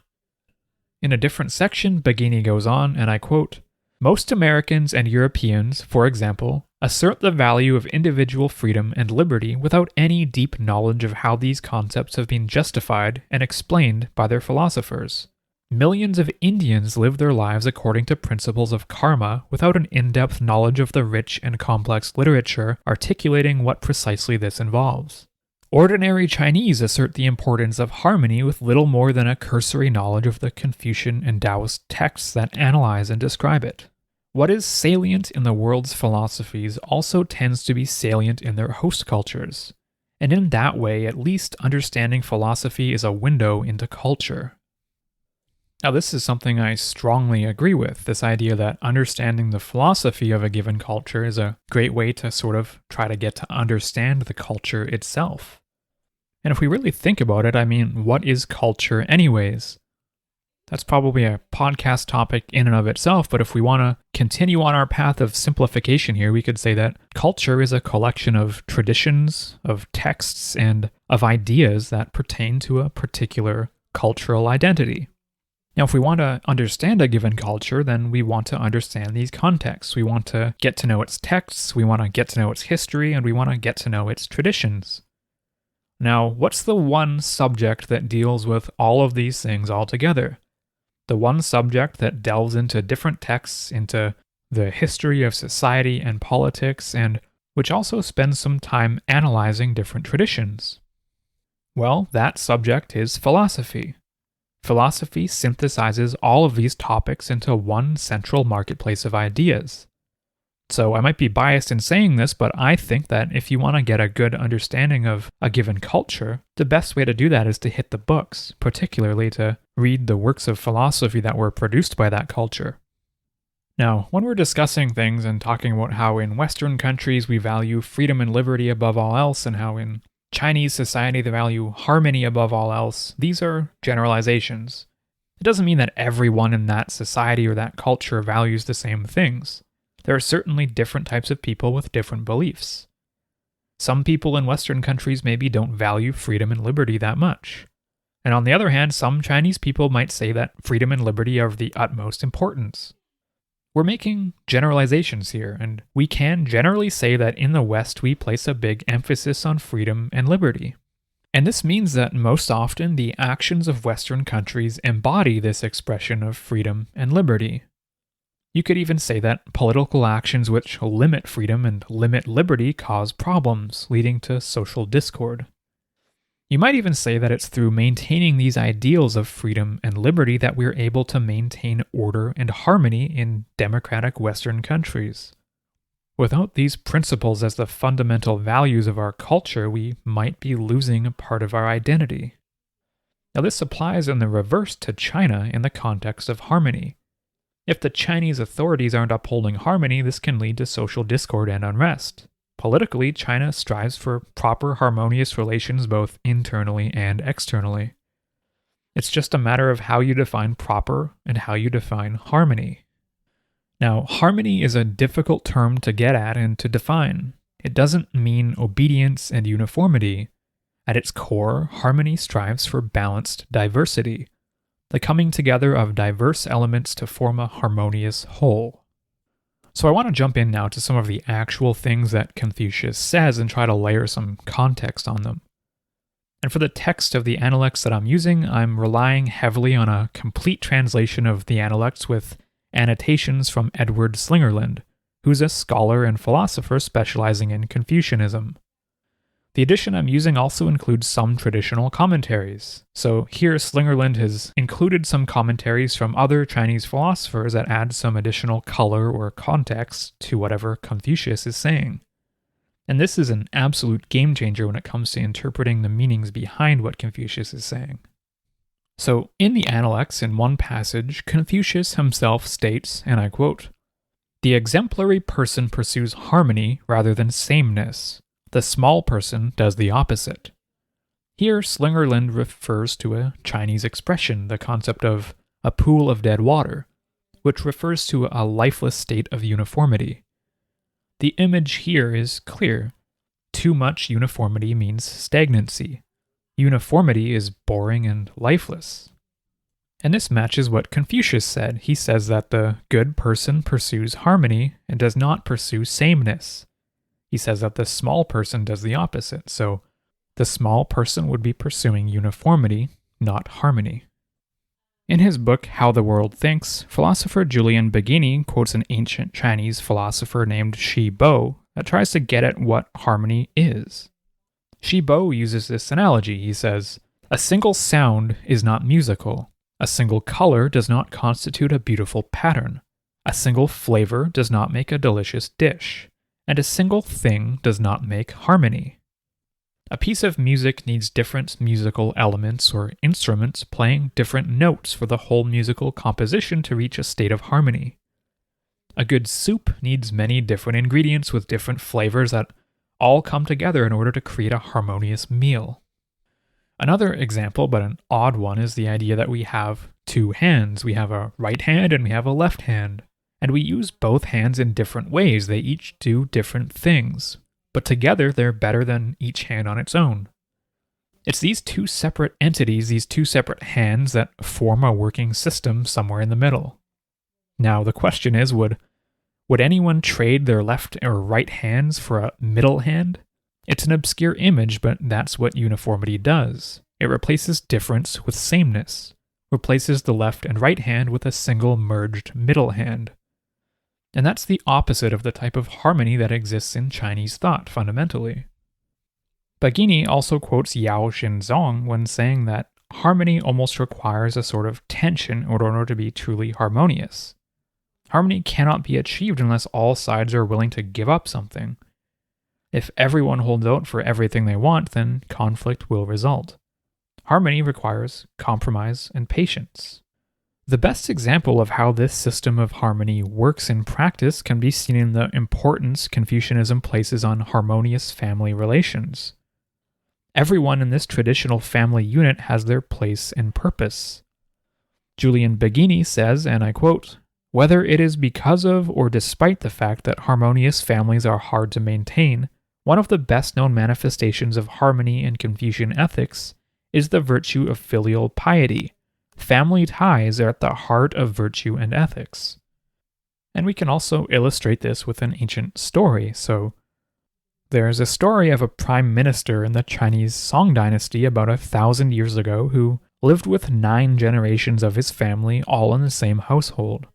In a different section, Baghini goes on, and I quote, "Most Americans and Europeans, for example, assert the value of individual freedom and liberty without any deep knowledge of how these concepts have been justified and explained by their philosophers. Millions of Indians live their lives according to principles of karma without an in-depth knowledge of the rich and complex literature articulating what precisely this involves. Ordinary Chinese assert the importance of harmony with little more than a cursory knowledge of the Confucian and Taoist texts that analyze and describe it. What is salient in the world's philosophies also tends to be salient in their host cultures, and in that way, at least understanding philosophy is a window into culture." Now, this is something I strongly agree with, this idea that understanding the philosophy of a given culture is a great way to sort of try to get to understand the culture itself. And if we really think about it, I mean, what is culture anyways? That's probably a podcast topic in and of itself, but if we want to continue on our path of simplification here, we could say that culture is a collection of traditions, of texts, and of ideas that pertain to a particular cultural identity. Now, if we want to understand a given culture, then we want to understand these contexts. We want to get to know its texts, we want to get to know its history, and we want to get to know its traditions. Now, what's the one subject that deals with all of these things all together? The one subject that delves into different texts, into the history of society and politics, and which also spends some time analyzing different traditions? Well, that subject is philosophy. Philosophy synthesizes all of these topics into one central marketplace of ideas. So I might be biased in saying this, but I think that if you want to get a good understanding of a given culture, the best way to do that is to hit the books, particularly to read the works of philosophy that were produced by that culture. Now, when we're discussing things and talking about how in Western countries we value freedom and liberty above all else, and how in Chinese society they value harmony above all else, these are generalizations. It doesn't mean that everyone in that society or that culture values the same things. There are certainly different types of people with different beliefs. Some people in Western countries maybe don't value freedom and liberty that much. And on the other hand, some Chinese people might say that freedom and liberty are of the utmost importance. We're making generalizations here, and we can generally say that in the West we place a big emphasis on freedom and liberty. And this means that most often the actions of Western countries embody this expression of freedom and liberty. You could even say that political actions which limit freedom and limit liberty cause problems, leading to social discord. You might even say that it's through maintaining these ideals of freedom and liberty that we're able to maintain order and harmony in democratic Western countries. Without these principles as the fundamental values of our culture, we might be losing a part of our identity. Now, this applies in the reverse to China in the context of harmony. If the Chinese authorities aren't upholding harmony, this can lead to social discord and unrest. Politically, China strives for proper harmonious relations both internally and externally. It's just a matter of how you define proper and how you define harmony. Now, harmony is a difficult term to get at and to define. It doesn't mean obedience and uniformity. At its core, harmony strives for balanced diversity, the coming together of diverse elements to form a harmonious whole. So I want to jump in now to some of the actual things that Confucius says and try to layer some context on them. And for the text of the Analects that I'm using, I'm relying heavily on a complete translation of the Analects with annotations from Edward Slingerland, who's a scholar and philosopher specializing in Confucianism. The edition I'm using also includes some traditional commentaries. So here Slingerland has included some commentaries from other Chinese philosophers that add some additional color or context to whatever Confucius is saying. And this is an absolute game changer when it comes to interpreting the meanings behind what Confucius is saying. So in the Analects, in one passage, Confucius himself states, and I quote, "The exemplary person pursues harmony rather than sameness. The small person does the opposite. Here, Slingerland refers to a Chinese expression, the concept of a pool of dead water, which refers to a lifeless state of uniformity. The image here is clear. Too much uniformity means stagnancy. Uniformity is boring and lifeless. And this matches what Confucius said. He says that the good person pursues harmony and does not pursue sameness. He says that the small person does the opposite, so the small person would be pursuing uniformity, not harmony. In his book, How the World Thinks, philosopher Julian Baggini quotes an ancient Chinese philosopher named Shi Bo that tries to get at what harmony is. Shi Bo uses this analogy. He says, "A single sound is not musical. A single color does not constitute a beautiful pattern. A single flavor does not make a delicious dish. And a single thing does not make harmony." A piece of music needs different musical elements or instruments playing different notes for the whole musical composition to reach a state of harmony. A good soup needs many different ingredients with different flavors that all come together in order to create a harmonious meal. Another example, but an odd one, is the idea that we have two hands. We have a right hand and we have a left hand. And we use both hands in different ways. They each do different things. But together, they're better than each hand on its own. It's these two separate entities, these two separate hands, that form a working system somewhere in the middle. Now, the question is, would anyone trade their left or right hands for a middle hand? It's an obscure image, but that's what uniformity does. It replaces difference with sameness, replaces the left and right hand with a single merged middle hand. And that's the opposite of the type of harmony that exists in Chinese thought, fundamentally. Baggini also quotes Yao Xinzong when saying that harmony almost requires a sort of tension in order to be truly harmonious. Harmony cannot be achieved unless all sides are willing to give up something. If everyone holds out for everything they want, then conflict will result. Harmony requires compromise and patience. The best example of how this system of harmony works in practice can be seen in the importance Confucianism places on harmonious family relations. Everyone in this traditional family unit has their place and purpose. Julian Baggini says, and I quote, "Whether it is because of or despite the fact that harmonious families are hard to maintain, one of the best-known manifestations of harmony in Confucian ethics is the virtue of filial piety. Family ties are at the heart of virtue and ethics." And we can also illustrate this with an ancient story. So, there's a story of a prime minister in the Chinese Song dynasty about 1,000 years ago who lived with 9 generations of his family all in the same household.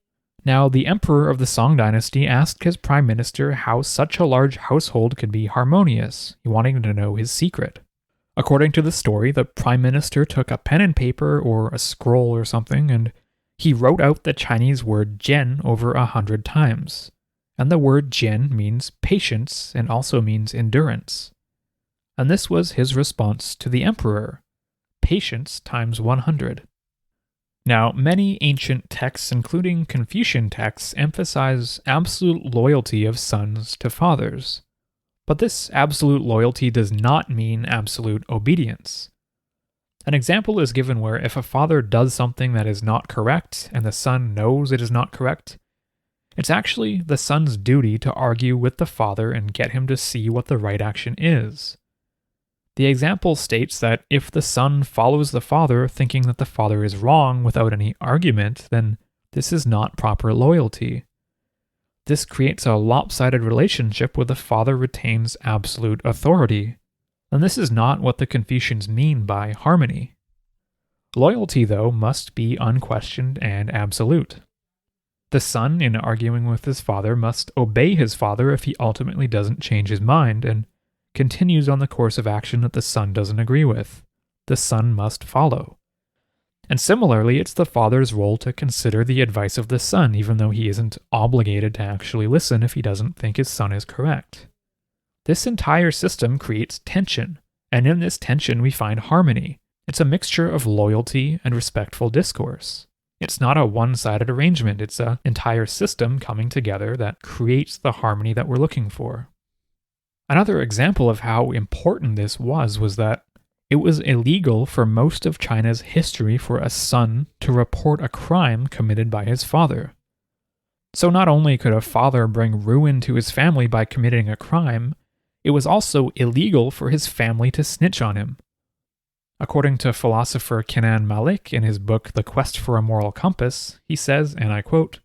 Now, the emperor of the Song dynasty asked his prime minister how such a large household could be harmonious. He wanted to know his secret. According to the story, the prime minister took a pen and paper or a scroll or something, and he wrote out the Chinese word jian over 100 times. And the word jian means patience and also means endurance. And this was his response to the emperor: patience times 100. Now, many ancient texts, including Confucian texts, emphasize absolute loyalty of sons to fathers. But this absolute loyalty does not mean absolute obedience. An example is given where if a father does something that is not correct and the son knows it is not correct, it's actually the son's duty to argue with the father and get him to see what the right action is. The example states that if the son follows the father thinking that the father is wrong without any argument, then this is not proper loyalty. This creates a lopsided relationship where the father retains absolute authority, and this is not what the Confucians mean by harmony. Loyalty, though, must be unquestioned and absolute. The son, in arguing with his father, must obey his father if he ultimately doesn't change his mind and continues on the course of action that the son doesn't agree with. The son must follow. And similarly, it's the father's role to consider the advice of the son, even though he isn't obligated to actually listen if he doesn't think his son is correct. This entire system creates tension, and in this tension we find harmony. It's a mixture of loyalty and respectful discourse. It's not a one-sided arrangement, it's an entire system coming together that creates the harmony that we're looking for. Another example of how important this was that it was illegal for most of China's history for a son to report a crime committed by his father. So not only could a father bring ruin to his family by committing a crime, it was also illegal for his family to snitch on him. According to philosopher Kenan Malik in his book The Quest for a Moral Compass, he says, and I quote,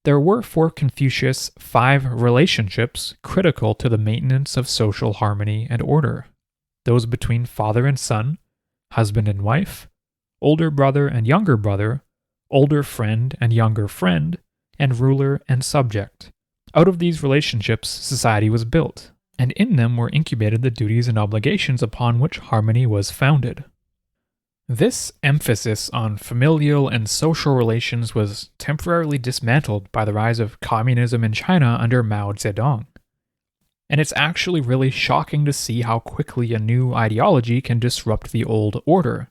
"There were for Confucius 5 relationships critical to the maintenance of social harmony and order. Those between father and son, husband and wife, older brother and younger brother, older friend and younger friend, and ruler and subject. Out of these relationships, society was built, and in them were incubated the duties and obligations upon which harmony was founded." This emphasis on familial and social relations was temporarily dismantled by the rise of communism in China under Mao Zedong. And it's actually really shocking to see how quickly a new ideology can disrupt the old order.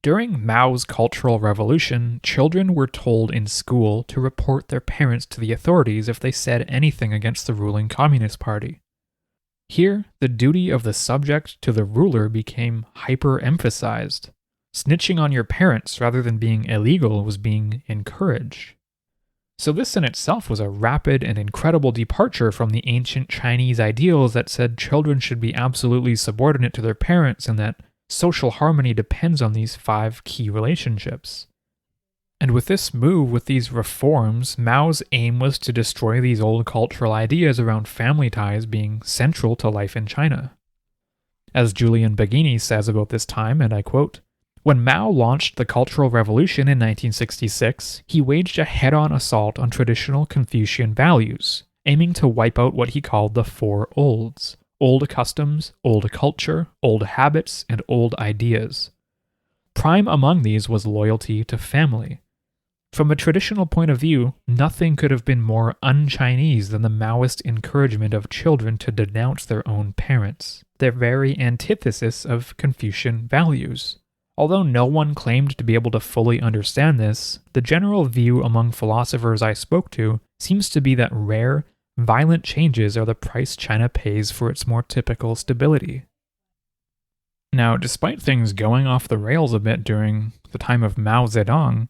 During Mao's Cultural Revolution, children were told in school to report their parents to the authorities if they said anything against the ruling Communist Party. Here, the duty of the subject to the ruler became hyper-emphasized. Snitching on your parents rather than being illegal was being encouraged. So this in itself was a rapid and incredible departure from the ancient Chinese ideals that said children should be absolutely subordinate to their parents and that social harmony depends on these 5 key relationships. And with this move, with these reforms, Mao's aim was to destroy these old cultural ideas around family ties being central to life in China. As Julian Baggini says about this time, and I quote, "When Mao launched the Cultural Revolution in 1966, he waged a head-on assault on traditional Confucian values, aiming to wipe out what he called the 4 olds: old customs, old culture, old habits, and old ideas. Prime among these was loyalty to family. From a traditional point of view, nothing could have been more un-Chinese than the Maoist encouragement of children to denounce their own parents, their very antithesis of Confucian values. Although no one claimed to be able to fully understand this, the general view among philosophers I spoke to seems to be that rare, violent changes are the price China pays for its more typical stability." Now, despite things going off the rails a bit during the time of Mao Zedong,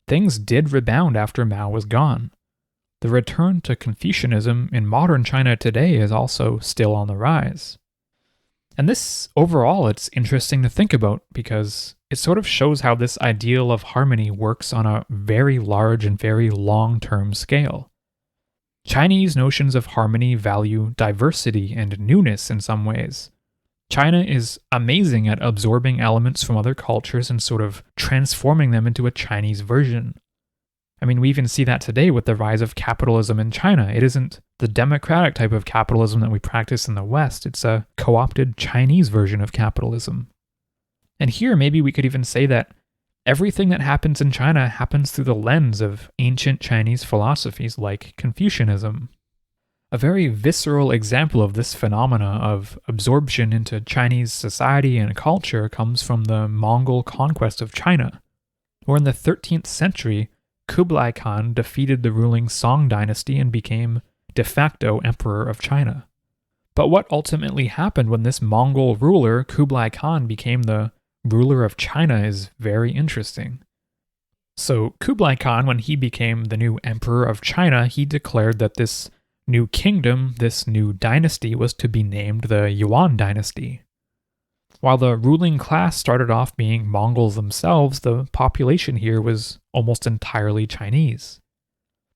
things did rebound after Mao was gone. The return to Confucianism in modern China today is also still on the rise. And this, overall, it's interesting to think about because it sort of shows how this ideal of harmony works on a very large and very long-term scale. Chinese notions of harmony value diversity and newness in some ways. China is amazing at absorbing elements from other cultures and sort of transforming them into a Chinese version. I mean, we even see that today with the rise of capitalism in China. It isn't the democratic type of capitalism that we practice in the West. It's a co-opted Chinese version of capitalism. And here, maybe we could even say that everything that happens in China happens through the lens of ancient Chinese philosophies like Confucianism. A very visceral example of this phenomena of absorption into Chinese society and culture comes from the Mongol conquest of China, where in the 13th century, Kublai Khan defeated the ruling Song dynasty and became de facto emperor of China. But what ultimately happened when this Mongol ruler, Kublai Khan, became the ruler of China is very interesting. So Kublai Khan, when he became the new emperor of China, he declared that this new kingdom, this new dynasty, was to be named the Yuan dynasty. While the ruling class started off being Mongols themselves, the population here was almost entirely Chinese.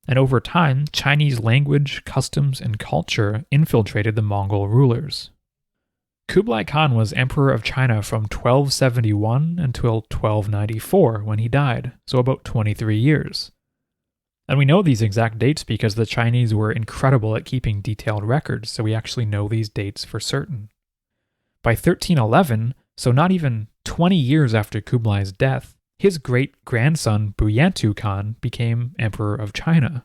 And over time, Chinese language, customs, and culture infiltrated the Mongol rulers. Kublai Khan was emperor of China from 1271 until 1294 when he died, so about 23 years. And we know these exact dates because the Chinese were incredible at keeping detailed records, so we actually know these dates for certain. By 1311, so not even 20 years after Kublai's death, his great-grandson Buyantu Khan became emperor of China.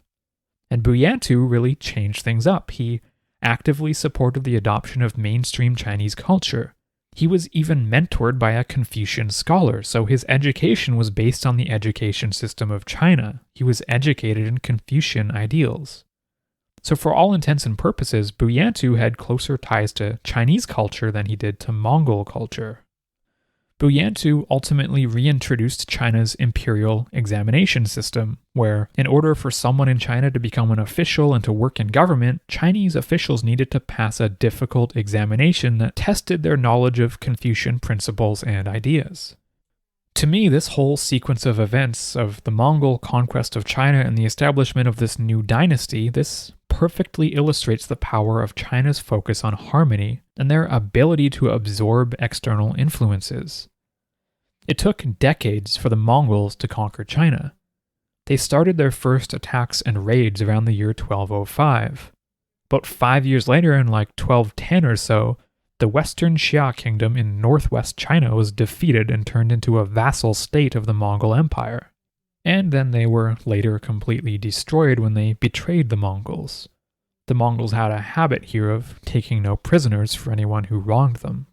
And Buyantu really changed things up. He actively supported the adoption of mainstream Chinese culture. He was even mentored by a Confucian scholar, so his education was based on the education system of China. He was educated in Confucian ideals. So for all intents and purposes, Buyantu had closer ties to Chinese culture than he did to Mongol culture. Buyantu ultimately reintroduced China's imperial examination system, where, in order for someone in China to become an official and to work in government, Chinese officials needed to pass a difficult examination that tested their knowledge of Confucian principles and ideas. To me, this whole sequence of events of the Mongol conquest of China and the establishment of this new dynasty, this perfectly illustrates the power of China's focus on harmony and their ability to absorb external influences. It took decades for the Mongols to conquer China. They started their first attacks and raids around the year 1205. About 5 years later, in like 1210 or so, the Western Xia kingdom in northwest China was defeated and turned into a vassal state of the Mongol Empire. And then they were later completely destroyed when they betrayed the Mongols. The Mongols had a habit here of taking no prisoners for anyone who wronged them.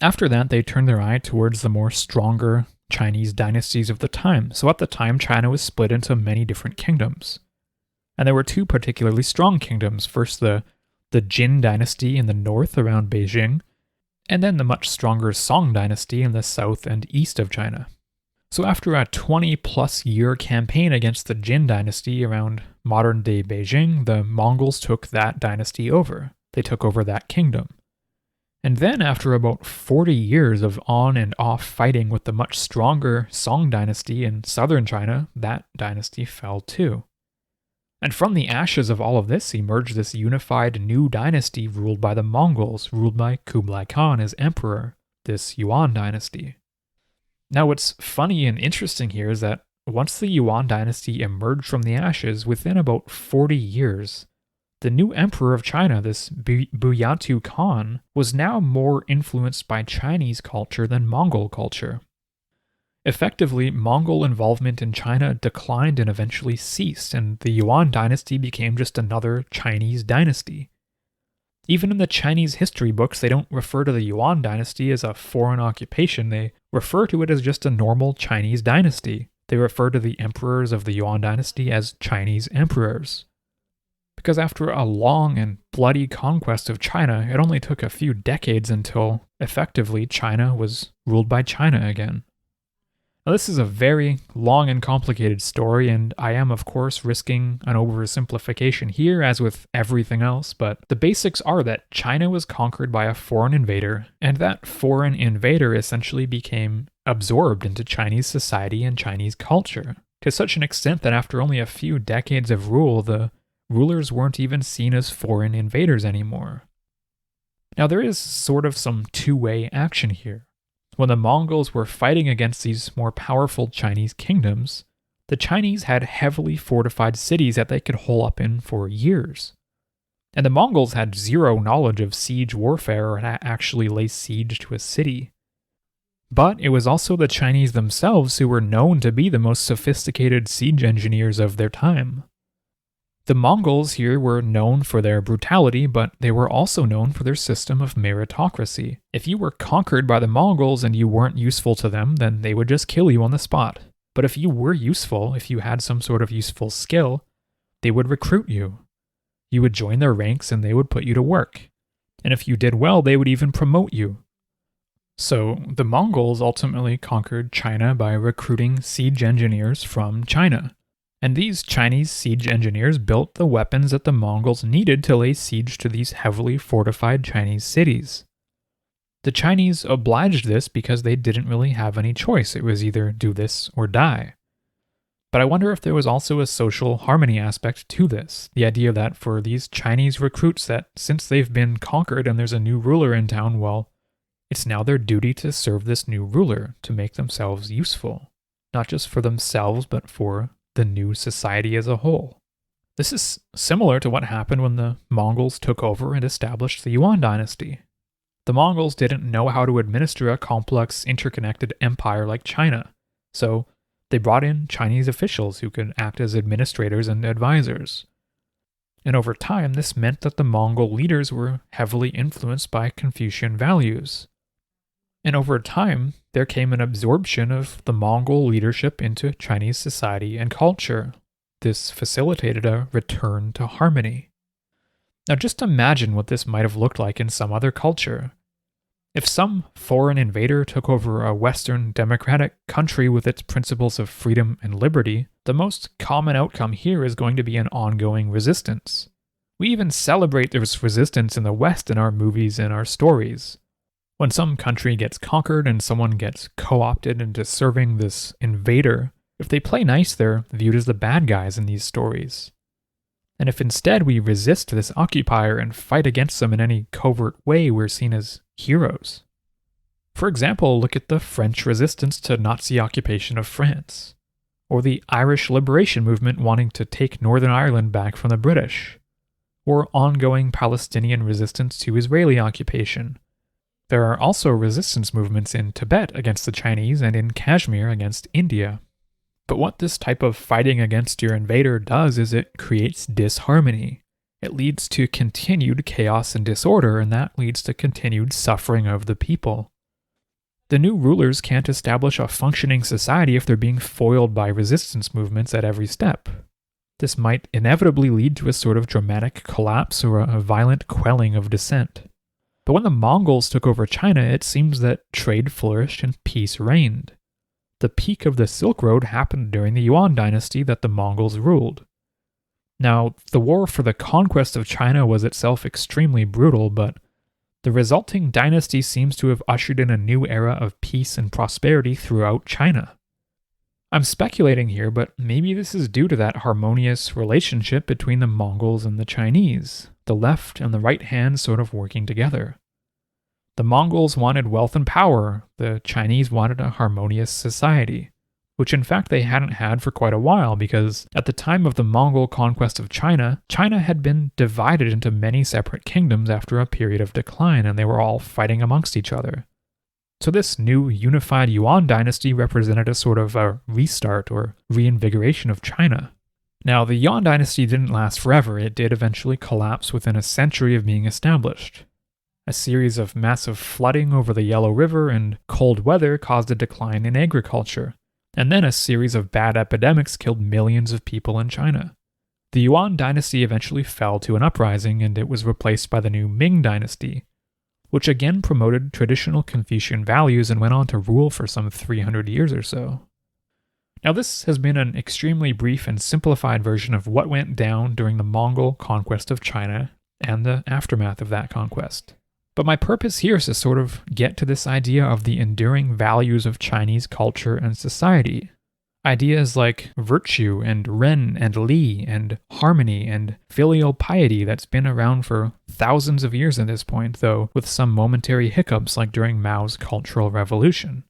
After that, they turned their eye towards the more stronger Chinese dynasties of the time. So at the time, China was split into many different kingdoms. And there were two particularly strong kingdoms. First, the Jin dynasty in the north around Beijing, and then the much stronger Song dynasty in the south and east of China. So after a 20-plus year campaign against the Jin dynasty around modern-day Beijing, the Mongols took that dynasty over. They took over that kingdom. And then after about 40 years of on and off fighting with the much stronger Song dynasty in southern China, that dynasty fell too. And from the ashes of all of this emerged this unified new dynasty ruled by the Mongols, ruled by Kublai Khan as emperor, this Yuan dynasty. Now what's funny and interesting here is that once the Yuan dynasty emerged from the ashes, within about 40 years, the new emperor of China, this Buyantu Khan, was now more influenced by Chinese culture than Mongol culture. Effectively, Mongol involvement in China declined and eventually ceased, and the Yuan dynasty became just another Chinese dynasty. Even in the Chinese history books, they don't refer to the Yuan dynasty as a foreign occupation, they refer to it as just a normal Chinese dynasty. They refer to the emperors of the Yuan dynasty as Chinese emperors. Because after a long and bloody conquest of China, it only took a few decades until, effectively, China was ruled by China again. Now, this is a very long and complicated story, and I am, of course, risking an oversimplification here, as with everything else, but the basics are that China was conquered by a foreign invader, and that foreign invader essentially became absorbed into Chinese society and Chinese culture, to such an extent that after only a few decades of rule, the rulers weren't even seen as foreign invaders anymore. Now, there is sort of some two-way action here. When the Mongols were fighting against these more powerful Chinese kingdoms, the Chinese had heavily fortified cities that they could hole up in for years. And the Mongols had zero knowledge of siege warfare or how to actually lay siege to a city. But it was also the Chinese themselves who were known to be the most sophisticated siege engineers of their time. The Mongols here were known for their brutality, but they were also known for their system of meritocracy. If you were conquered by the Mongols and you weren't useful to them, then they would just kill you on the spot. But if you were useful, if you had some sort of useful skill, they would recruit you. You would join their ranks and they would put you to work. And if you did well, they would even promote you. So the Mongols ultimately conquered China by recruiting siege engineers from China. And these Chinese siege engineers built the weapons that the Mongols needed to lay siege to these heavily fortified Chinese cities. The Chinese obliged this because they didn't really have any choice. It was either do this or die. But I wonder if there was also a social harmony aspect to this. The idea that for these Chinese recruits that since they've been conquered and there's a new ruler in town, well, it's now their duty to serve this new ruler, to make themselves useful. Not just for themselves, but for the new society as a whole. This is similar to what happened when the Mongols took over and established the Yuan dynasty. The Mongols didn't know how to administer a complex, interconnected empire like China, so they brought in Chinese officials who could act as administrators and advisors. And over time, this meant that the Mongol leaders were heavily influenced by Confucian values. And over time, there came an absorption of the Mongol leadership into Chinese society and culture. This facilitated a return to harmony. Now just imagine what this might have looked like in some other culture. If some foreign invader took over a Western democratic country with its principles of freedom and liberty, the most common outcome here is going to be an ongoing resistance. We even celebrate this resistance in the West in our movies and our stories. When some country gets conquered and someone gets co-opted into serving this invader, if they play nice, they're viewed as the bad guys in these stories. And if instead we resist this occupier and fight against them in any covert way, we're seen as heroes. For example, look at the French resistance to Nazi occupation of France, or the Irish liberation movement wanting to take Northern Ireland back from the British, or ongoing Palestinian resistance to Israeli occupation. There are also resistance movements in Tibet against the Chinese and in Kashmir against India. But what this type of fighting against your invader does is it creates disharmony. It leads to continued chaos and disorder, and that leads to continued suffering of the people. The new rulers can't establish a functioning society if they're being foiled by resistance movements at every step. This might inevitably lead to a sort of dramatic collapse or a violent quelling of dissent. But when the Mongols took over China, it seems that trade flourished and peace reigned. The peak of the Silk Road happened during the Yuan dynasty that the Mongols ruled. Now, the war for the conquest of China was itself extremely brutal, but the resulting dynasty seems to have ushered in a new era of peace and prosperity throughout China. I'm speculating here, but maybe this is due to that harmonious relationship between the Mongols and the Chinese, the left and the right hand sort of working together. The Mongols wanted wealth and power, the Chinese wanted a harmonious society, which in fact they hadn't had for quite a while because at the time of the Mongol conquest of China, China had been divided into many separate kingdoms after a period of decline, and they were all fighting amongst each other. So this new unified Yuan dynasty represented a sort of a restart or reinvigoration of China. Now, the Yuan dynasty didn't last forever. It did eventually collapse within a century of being established. A series of massive flooding over the Yellow River and cold weather caused a decline in agriculture, and then a series of bad epidemics killed millions of people in China. The Yuan dynasty eventually fell to an uprising, and it was replaced by the new Ming dynasty, which again promoted traditional Confucian values and went on to rule for some 300 years or so. Now, this has been an extremely brief and simplified version of what went down during the Mongol conquest of China and the aftermath of that conquest. But my purpose here is to sort of get to this idea of the enduring values of Chinese culture and society. Ideas like virtue and Ren and Li and harmony and filial piety that's been around for thousands of years at this point, though with some momentary hiccups like during Mao's Cultural Revolution.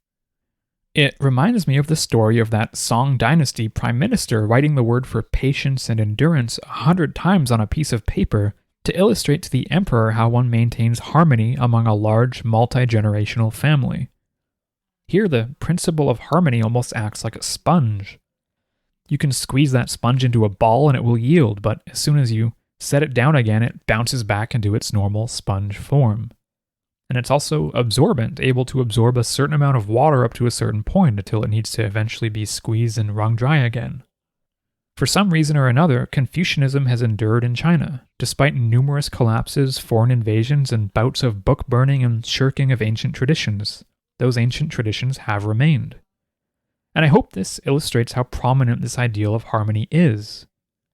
It reminds me of the story of that Song Dynasty prime minister writing the word for patience and endurance 100 times on a piece of paper to illustrate to the emperor how one maintains harmony among a large multi-generational family. Here, the principle of harmony almost acts like a sponge. You can squeeze that sponge into a ball and it will yield, but as soon as you set it down again, it bounces back into its normal sponge form. And it's also absorbent, able to absorb a certain amount of water up to a certain point until it needs to eventually be squeezed and wrung dry again. For some reason or another, Confucianism has endured in China, despite numerous collapses, foreign invasions, and bouts of book burning and shirking of ancient traditions. Those ancient traditions have remained. And I hope this illustrates how prominent this ideal of harmony is.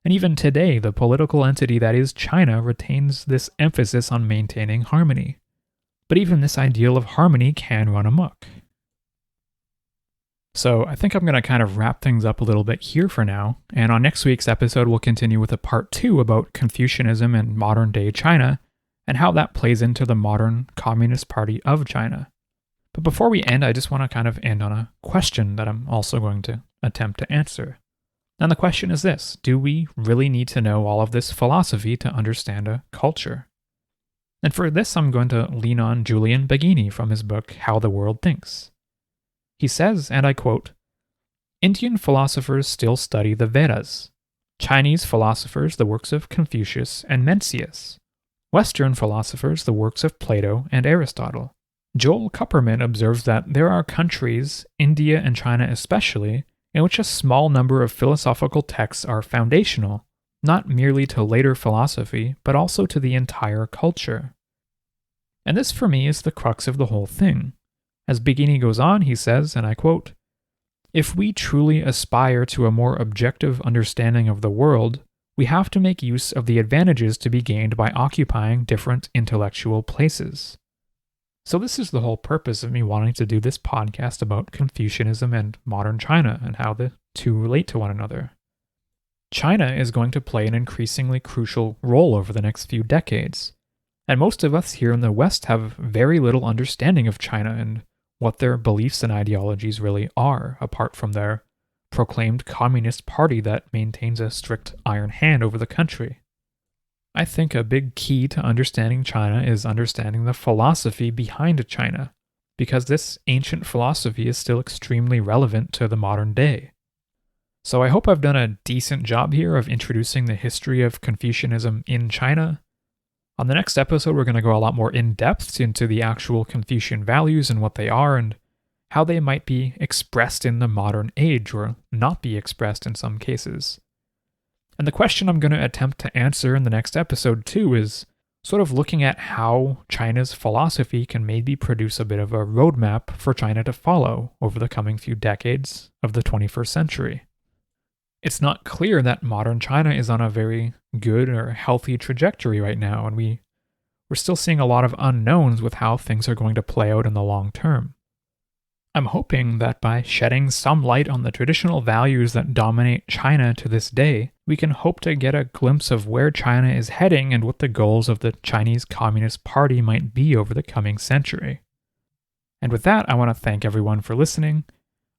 And even today, the political entity that is China retains this emphasis on maintaining harmony. But even this ideal of harmony can run amok. So I think I'm going to kind of wrap things up a little bit here for now, and on next week's episode we'll continue with a part 2 about Confucianism and modern-day China, and how that plays into the modern Communist Party of China. But before we end, I just want to kind of end on a question that I'm also going to attempt to answer. And the question is this: do we really need to know all of this philosophy to understand a culture? And for this, I'm going to lean on Julian Baggini from his book, How the World Thinks. He says, and I quote, "Indian philosophers still study the Vedas, Chinese philosophers the works of Confucius and Mencius, Western philosophers the works of Plato and Aristotle. Joel Kupperman observes that there are countries, India and China especially, in which a small number of philosophical texts are foundational, not merely to later philosophy, but also to the entire culture. And this for me is the crux of the whole thing. As Bigini goes on, he says, and I quote, "If we truly aspire to a more objective understanding of the world, we have to make use of the advantages to be gained by occupying different intellectual places." So this is the whole purpose of me wanting to do this podcast about Confucianism and modern China and how the two relate to one another. China is going to play an increasingly crucial role over the next few decades, and most of us here in the West have very little understanding of China and what their beliefs and ideologies really are, apart from their proclaimed communist party that maintains a strict iron hand over the country. I think a big key to understanding China is understanding the philosophy behind China, because this ancient philosophy is still extremely relevant to the modern day. So I hope I've done a decent job here of introducing the history of Confucianism in China. On the next episode, we're going to go a lot more in depth into the actual Confucian values and what they are and how they might be expressed in the modern age or not be expressed in some cases. And the question I'm going to attempt to answer in the next episode too is sort of looking at how China's philosophy can maybe produce a bit of a roadmap for China to follow over the coming few decades of the 21st century. It's not clear that modern China is on a very good or healthy trajectory right now, and we're still seeing a lot of unknowns with how things are going to play out in the long term. I'm hoping that by shedding some light on the traditional values that dominate China to this day, we can hope to get a glimpse of where China is heading and what the goals of the Chinese Communist Party might be over the coming century. And with that, I want to thank everyone for listening.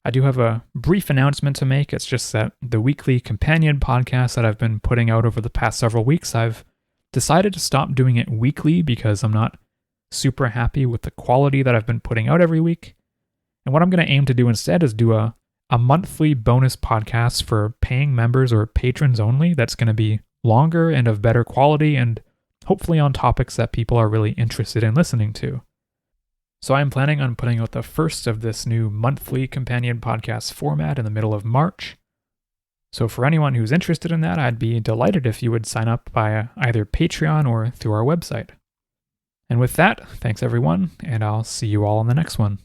I do have a brief announcement to make. It's just that the weekly companion podcast that I've been putting out over the past several weeks, I've decided to stop doing it weekly because I'm not super happy with the quality that I've been putting out every week. And what I'm going to aim to do instead is do a monthly bonus podcast for paying members or patrons only that's going to be longer and of better quality and hopefully on topics that people are really interested in listening to. So I'm planning on putting out the first of this new monthly companion podcast format in the middle of March. So for anyone who's interested in that, I'd be delighted if you would sign up via either Patreon or through our website. And with that, thanks everyone, and I'll see you all in the next one.